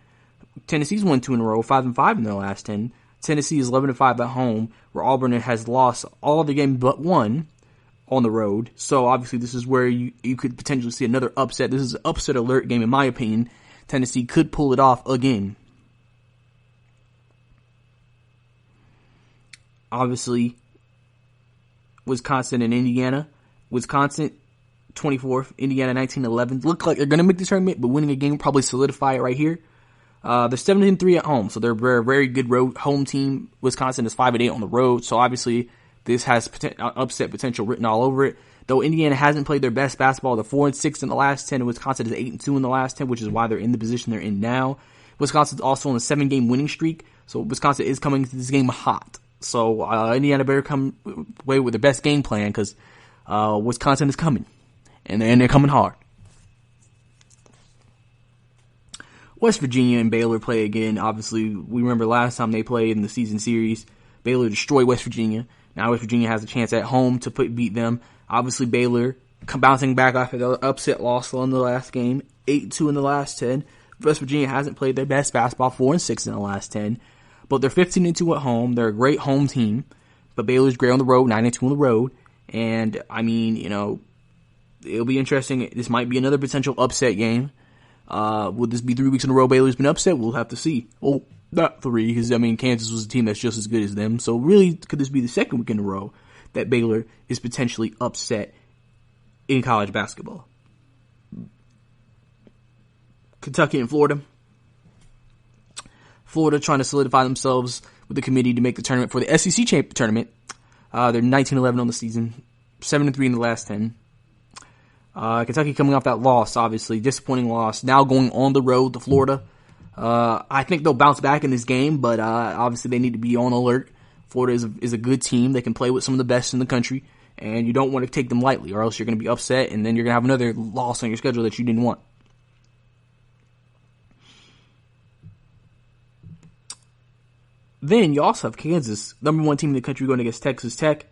Tennessee's won 2 in a row, 5-5 in their last 10. Tennessee is 11-5 at home, where Auburn has lost all of the games but one on the road. So obviously, this is where you could potentially see another upset. This is an upset alert game, in my opinion. Tennessee could pull it off again. Obviously, Wisconsin and Indiana. Wisconsin, 24th. Indiana, 19-11. Look like they're going to make the tournament, but winning a game will probably solidify it right here. They're 7-3 at home, so they're a very good road home team. Wisconsin is 5-8 on the road, so obviously this has upset potential written all over it. Though Indiana hasn't played their best basketball, they're 4-6 in the last 10, and Wisconsin is 8-2 in the last 10, which is why they're in the position they're in now. Wisconsin's also on a 7-game winning streak, so Wisconsin is coming to this game hot. So Indiana better come away with their best game plan, because Wisconsin is coming, and they're coming hard. West Virginia and Baylor play again. Obviously, we remember last time they played in the season series, Baylor destroyed West Virginia. Now West Virginia has a chance at home to beat them. Obviously, Baylor bouncing back after the upset loss on the last game, 8-2 in the last 10. West Virginia hasn't played their best basketball, 4-6 in the last 10. But they're 15-2 at home. They're a great home team. But Baylor's great on the road, 9-2 on the road. And, I mean, it'll be interesting. This might be another potential upset game. Will this be 3 weeks in a row Baylor's been upset? We'll have to see. Well, not 3, because, Kansas was a team that's just as good as them. So, really, could this be the second week in a row that Baylor is potentially upset in college basketball? Kentucky and Florida. Florida trying to solidify themselves with the committee to make the tournament for the SEC tournament. They're 19-11 on the season, 7-3 in the last 10. Kentucky coming off that loss, obviously, disappointing loss. Now going on the road to Florida. I think they'll bounce back in this game, but obviously they need to be on alert. Florida is a good team. They can play with some of the best in the country, and you don't want to take them lightly, or else you're going to be upset, and then you're going to have another loss on your schedule that you didn't want. Then you also have Kansas, number 1 team in the country, going against Texas Tech.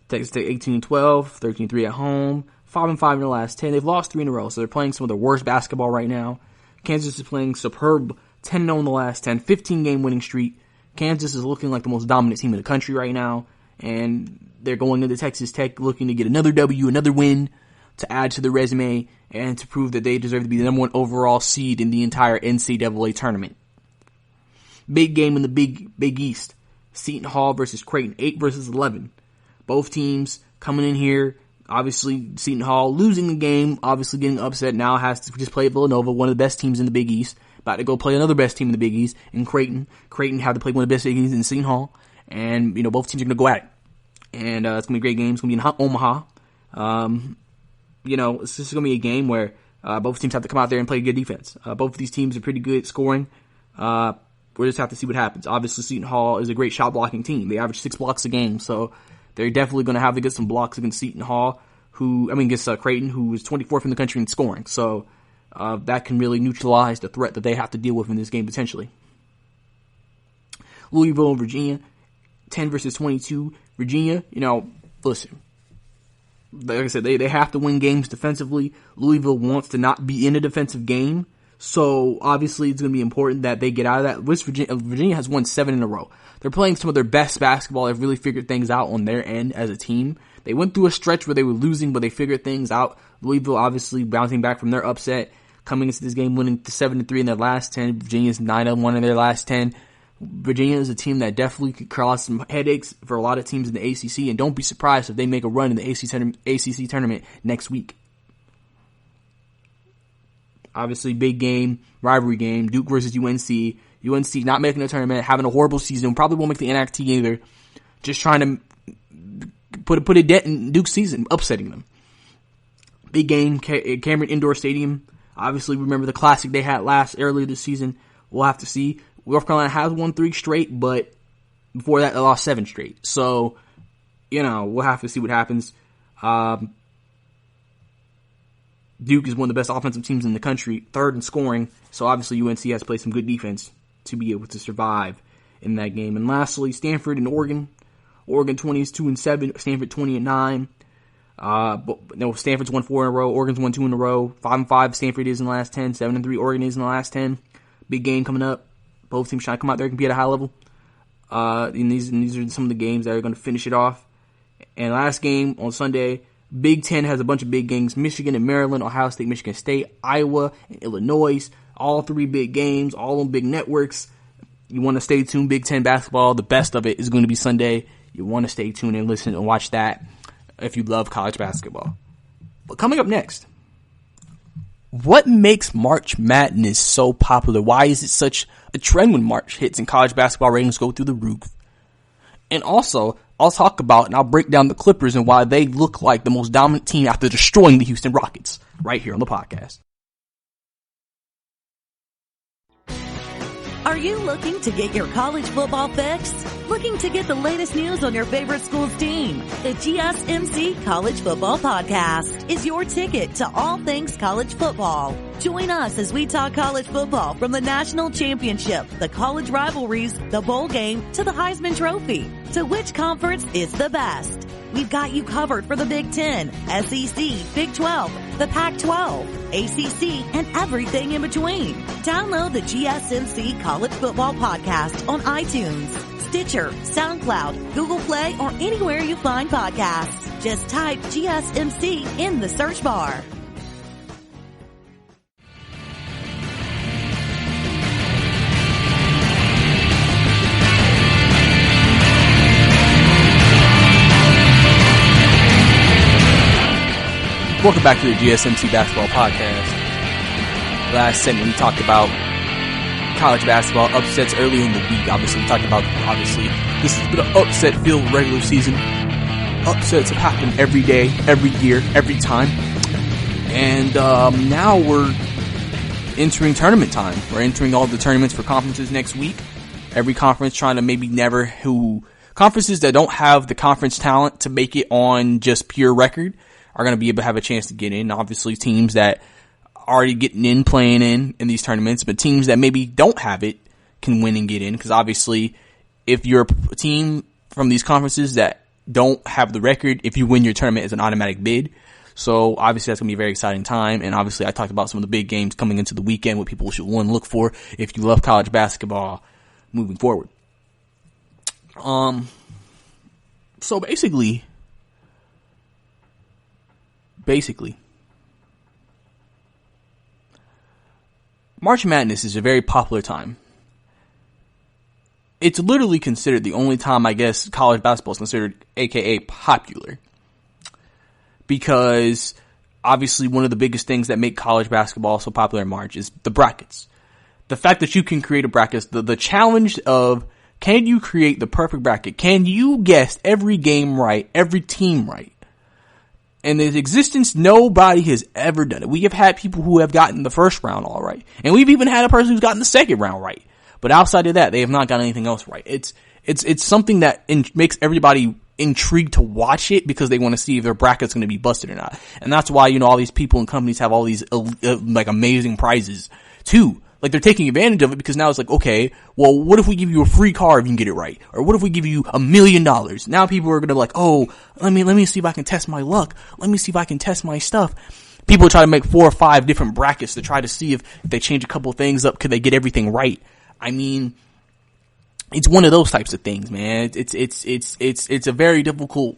Texas Tech 18-12, 13-3 at home, 5-5 in the last 10. They've lost 3 in a row, so they're playing some of their worst basketball right now. Kansas is playing superb, 10-0 in the last 10, 15-game winning streak. Kansas is looking like the most dominant team in the country right now, and they're going into Texas Tech looking to get another W, another win to add to the resume and to prove that they deserve to be the number 1 overall seed in the entire NCAA tournament. Big game in the Big East. Seton Hall versus Creighton, 8 versus 11. Both teams coming in here. Obviously, Seton Hall losing the game, obviously getting upset. Now has to just play Villanova, one of the best teams in the Big East. About to go play another best team in the Big East in Creighton. Creighton have to play one of the best Big East in Seton Hall. And, both teams are going to go at it. And it's going to be a great game. It's going to be in Omaha. This is going to be a game where both teams have to come out there and play good defense. Both of these teams are pretty good at scoring. We'll just have to see what happens. Obviously, Seton Hall is a great shot blocking team. They average 6 blocks a game, so they're definitely going to have to get some blocks against Seton Hall, against Creighton, who is 24th in the country in scoring. So that can really neutralize the threat that they have to deal with in this game potentially. Louisville and Virginia, 10 versus 22. Virginia, listen. Like I said, they have to win games defensively. Louisville wants to not be in a defensive game. So, obviously, it's going to be important that they get out of that. Virginia has won 7 in a row. They're playing some of their best basketball. They've really figured things out on their end as a team. They went through a stretch where they were losing, but they figured things out. Louisville, obviously, bouncing back from their upset, coming into this game, winning 7-3 in their last 10. Virginia's 9-1 in their last 10. Virginia is a team that definitely could cause some headaches for a lot of teams in the ACC, and don't be surprised if they make a run in the ACC tournament next week. Obviously, big game, rivalry game, Duke versus UNC. UNC not making the tournament, having a horrible season, probably won't make the NIT either. Just trying to put a dent in Duke's season, upsetting them. Big game, Cameron Indoor Stadium. Obviously, remember the classic they had earlier this season. We'll have to see. North Carolina has won 3 straight, but before that, they lost 7 straight. So, we'll have to see what happens. Duke is one of the best offensive teams in the country, 3rd in scoring, so obviously UNC has to play some good defense to be able to survive in that game. And lastly, Stanford and Oregon. Oregon 20-2-7, Stanford 20-9. Stanford's won 4 in a row, Oregon's won 2 in a row. 5-5, Stanford is in the last 10, 7-3, Oregon is in the last 10. Big game coming up. Both teams trying to come out there and compete at a high level. And these are some of the games that are going to finish it off. And last game on Sunday, Big Ten has a bunch of big games. Michigan and Maryland, Ohio State, Michigan State, Iowa, and Illinois. All 3 big games, all on big networks. You want to stay tuned. Big Ten basketball, the best of it is going to be Sunday. You want to stay tuned and listen and watch that if you love college basketball. But coming up next, what makes March Madness so popular? Why is it such a trend when March hits and college basketball ratings go through the roof? And also, I'll talk about and I'll break down the Clippers and why they look like the most dominant team after destroying the Houston Rockets right here on the podcast. Are you looking to get your college football fix? Looking to get the latest news on your favorite school's team? The GSMC College Football Podcast is your ticket to all things college football. Join us as we talk college football from the national championship, the college rivalries, the bowl game, to the Heisman Trophy. So which conference is the best? We've got you covered for the Big Ten, SEC, Big 12, the Pac-12, ACC, and everything in between. Download the GSMC College Football Podcast on iTunes, Stitcher, SoundCloud, Google Play, or anywhere you find podcasts. Just type GSMC in the search bar. Welcome back to the GSMC Basketball Podcast. Last segment we talked about college basketball upsets early in the week. Obviously, we talked about, this has been an upset-filled regular season. Upsets have happened every day, every year, every time. And now we're entering tournament time. We're entering all the tournaments for conferences next week. Every conference trying to conferences that don't have the conference talent to make it on just pure record are going to be able to have a chance to get in. Obviously, teams that are already getting in, playing in these tournaments, but teams that maybe don't have it can win and get in. Because obviously, if you're a team from these conferences that don't have the record, if you win your tournament, it's an automatic bid. So obviously, that's going to be a very exciting time. And obviously, I talked about some of the big games coming into the weekend, what people should want to look for if you love college basketball moving forward. So basically, March Madness is a very popular time. It's literally considered the only time, I guess, college basketball is considered AKA popular. Because obviously one of the biggest things that make college basketball so popular in March is the brackets. The fact that you can create a bracket, the challenge of, can you create the perfect bracket? Can you guess every game right, every team right? In its existence, nobody has ever done it. We have had people who have gotten the first round all right. And we've even had a person who's gotten the second round right. But outside of that, they have not gotten anything else right. It's something that makes everybody intrigued to watch it because they want to see if their bracket's going to be busted or not. And that's why, all these people and companies have all these, amazing prizes too. Like, they're taking advantage of it because now it's like, okay, well, what if we give you a free car if you can get it right? Or what if we give you $1 million? Now people are gonna be like, oh, let me see if I can test my luck. Let me see if I can test my stuff. People try to make 4 or 5 different brackets to try to see if they change a couple of things up, could they get everything right? I mean, it's one of those types of things, man. It's a very difficult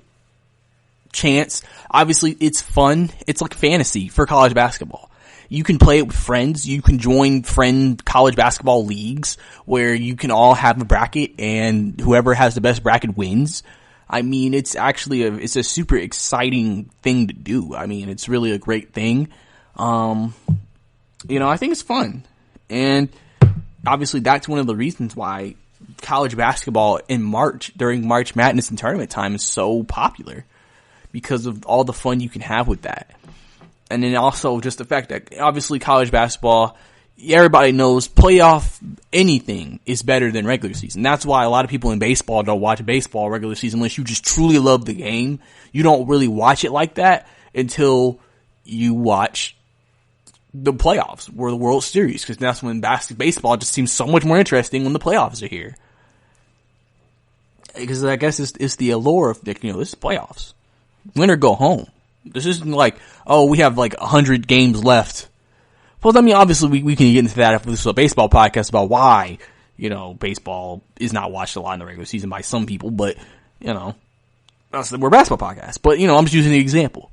chance. Obviously, it's fun. It's like fantasy for college basketball. You can play it with friends. You can join college basketball leagues where you can all have a bracket and whoever has the best bracket wins. I mean, it's actually it's a super exciting thing to do. I mean, it's really a great thing. I think it's fun. And obviously that's one of the reasons why college basketball in March, during March Madness and tournament time, is so popular, because of all the fun you can have with that. And then also just the fact that obviously college basketball, everybody knows playoff anything is better than regular season. That's why a lot of people in baseball don't watch baseball regular season unless you just truly love the game. You don't really watch it like that until you watch the playoffs or the World Series, because that's when baseball just seems so much more interesting when the playoffs are here. Because I guess it's the allure of, this is playoffs. Win or go home. This isn't like, oh, we have 100 games left. Well, I mean, obviously we can get into that if this is a baseball podcast about why, baseball is not watched a lot in the regular season by some people, but, we're a basketball podcast. But, I'm just using the example.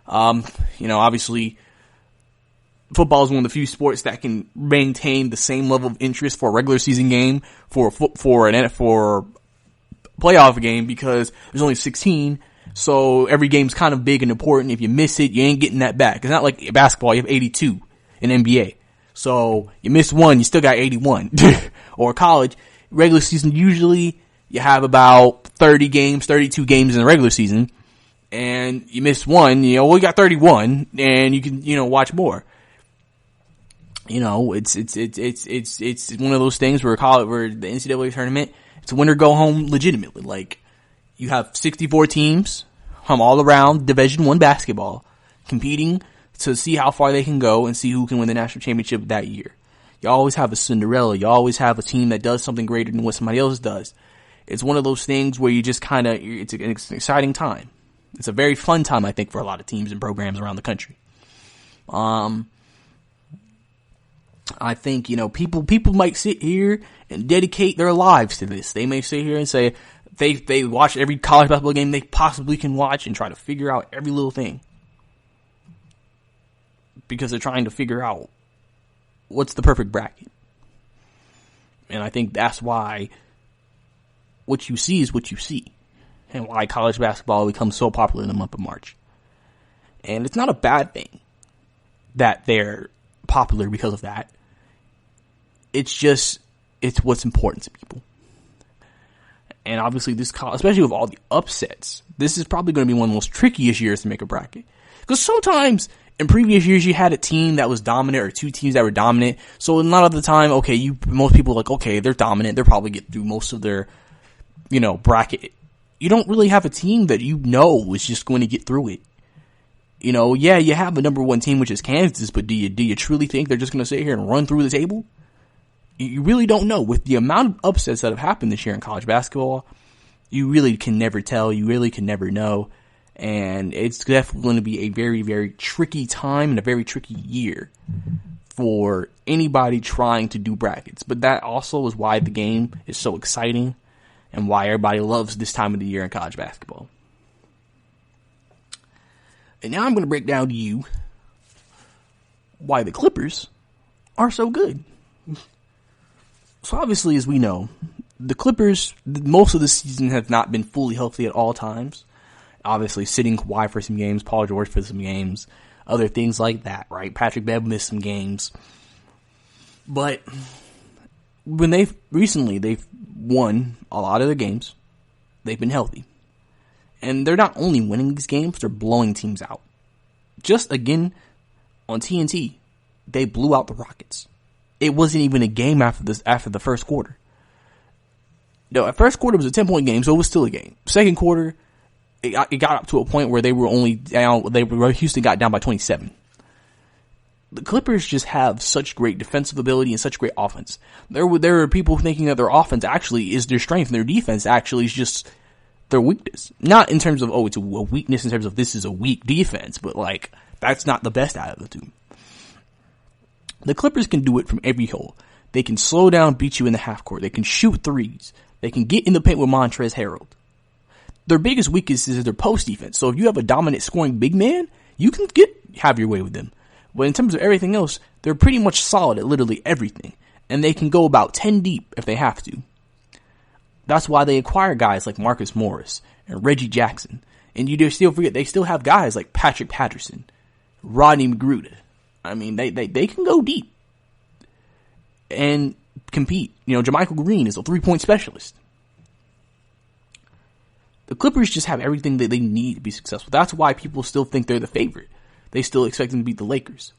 Obviously football is one of the few sports that can maintain the same level of interest for a regular season game, for playoff game, because there's only 16. So every game's kind of big and important. If you miss it, you ain't getting that back. It's not like basketball, you have 82 in NBA. So you miss one, you still got 81. Or college, regular season, usually you have about 32 games in the regular season. And you miss one, we got 31, and you can, watch more. you know, it's one of those things where the NCAA tournament, it's win or go home legitimately. Like, you have 64 teams from all around Division I basketball competing to see how far they can go and see who can win the national championship that year. You always have a Cinderella. You always have a team that does something greater than what somebody else does. It's one of those things where you just kind of, it's an exciting time. It's a very fun time, I think, for a lot of teams and programs around the country. I think, you know, people might sit here and dedicate their lives to this. They may sit here and say they watch every college basketball game they possibly can watch and try to figure out every little thing. Because they're trying to figure out what's the perfect bracket. And I think that's why what you see is what you see. And why college basketball becomes so popular in the month of March. And it's not a bad thing that they're popular because of that. It's what's important to people. And obviously especially with all the upsets, this is probably going to be one of the most trickiest years to make a bracket. Because sometimes in previous years you had a team that was dominant or two teams that were dominant. So a lot of the time, okay, most people are like, okay, they're dominant. They'll probably get through most of their, you know, bracket. You don't really have a team that you know is just going to get through it. You know, yeah, you have a number one team, which is Kansas, but do you truly think they're just going to sit here and run through the table? You really don't know. With the amount of upsets that have happened this year in college basketball, you really can never tell. You really can never know. And it's definitely going to be a very, very tricky time and a very tricky year for anybody trying to do brackets. But that also is why the game is so exciting and why everybody loves this time of the year in college basketball. And now I'm going to break down to you why the Clippers are so good. So obviously, as we know, the Clippers, most of the season have not been fully healthy at all times. Obviously, sitting Kawhi for some games, Paul George for some games, other things like that, right? Patrick Bev missed some games. But when they've won a lot of their games, they've been healthy. And they're not only winning these games, they're blowing teams out. Just again, on TNT, they blew out the Rockets. It wasn't even a game after the first quarter. No, at first quarter it was a 10-point game, so it was still a game. Second quarter, it got up to a point where they were only down. Houston got down by 27. The Clippers just have such great defensive ability and such great offense. There are people thinking that their offense actually is their strength, and their defense actually is just their weakness. Not in terms of, it's a weakness in terms of this is a weak defense, but like that's not the best out of the two. The Clippers can do it from every hole. They can slow down, beat you in the half court. They can shoot threes. They can get in the paint with Montrezl Harrell. Their biggest weakness is their post defense. So if you have a dominant scoring big man, you can have your way with them. But in terms of everything else, they're pretty much solid at literally everything. And they can go about 10 deep if they have to. That's why they acquire guys like Marcus Morris and Reggie Jackson. And you still forget, they still have guys like Patrick Patterson, Rodney McGruder. I mean, they can go deep and compete. You know, JaMychal Green is a 3-point specialist. The Clippers just have everything that they need to be successful. That's why people still think they're the favorite. They still expect them to beat the Lakers.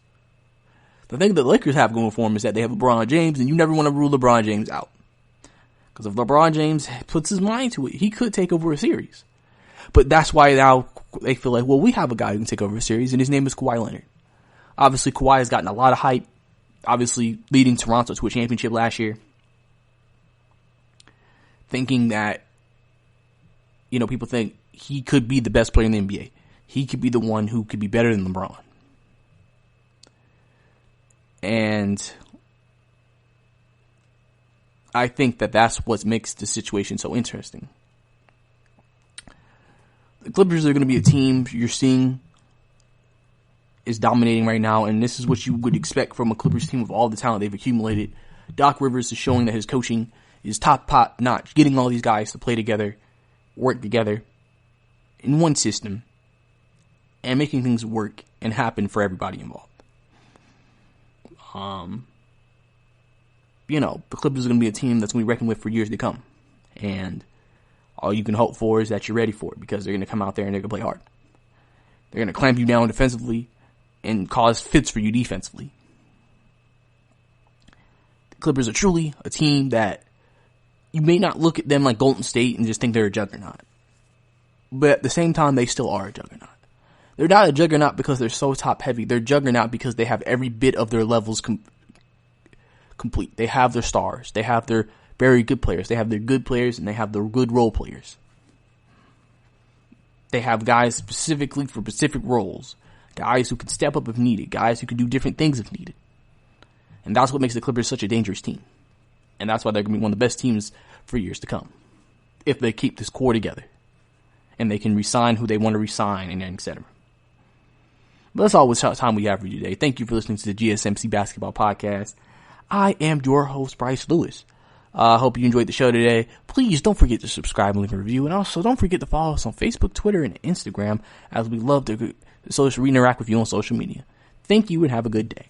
The thing that the Lakers have going for them is that they have LeBron James, and you never want to rule LeBron James out. Because if LeBron James puts his mind to it, he could take over a series. But that's why now they feel like, well, we have a guy who can take over a series, and his name is Kawhi Leonard. Obviously, Kawhi has gotten a lot of hype, obviously leading Toronto to a championship last year. Thinking that, you know, people think he could be the best player in the NBA. He could be the one who could be better than LeBron. And I think that that's what makes the situation so interesting. The Clippers are going to be a team you're seeing is dominating right now, and this is what you would expect from a Clippers team with all the talent they've accumulated. Doc Rivers is showing that his coaching is top notch, getting all these guys to play together, work together in one system, and making things work and happen for everybody involved. You know, the Clippers are going to be a team that's going to be reckoned with for years to come. And all you can hope for is that you're ready for it, because they're going to come out there and they're going to play hard. They're going to clamp you down defensively and cause fits for you defensively. Clippers are truly a team that you may not look at them like Golden State and just think they're a juggernaut. But at the same time, they still are a juggernaut. They're not a juggernaut because they're so top heavy. They're a juggernaut because they have every bit of their levels complete. They have their stars. They have their very good players. They have their good players, and they have their good role players. They have guys specifically for specific roles. Guys who can step up if needed. Guys who can do different things if needed. And that's what makes the Clippers such a dangerous team. And that's why they're going to be one of the best teams for years to come. If they keep this core together. And they can re-sign who they want to re-sign, and etc. But that's all the time we have for you today. Thank you for listening to the GSMC Basketball Podcast. I am your host, Brice Lewis. I hope you enjoyed the show today. Please don't forget to subscribe and leave a review. And also don't forget to follow us on Facebook, Twitter, and Instagram, as we love to interact with you on social media. Thank you and have a good day.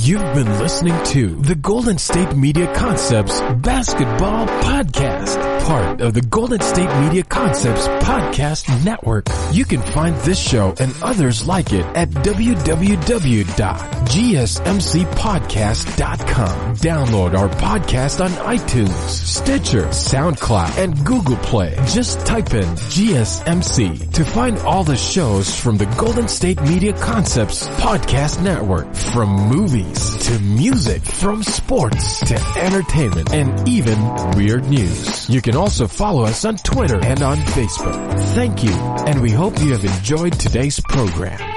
You've been listening to the Golden State Media Concepts Basketball Podcast, part of the Golden State Media Concepts Podcast Network. You can find this show and others like it at www.gsmcpodcast.com. Download our podcast on iTunes, Stitcher, SoundCloud, and Google Play. Just type in GSMC to find all the shows from the Golden State Media Concepts Podcast Network, from movies to music, from sports to entertainment, and even weird news. You can also follow us on Twitter and on Facebook. Thank you, and we hope you have enjoyed today's program.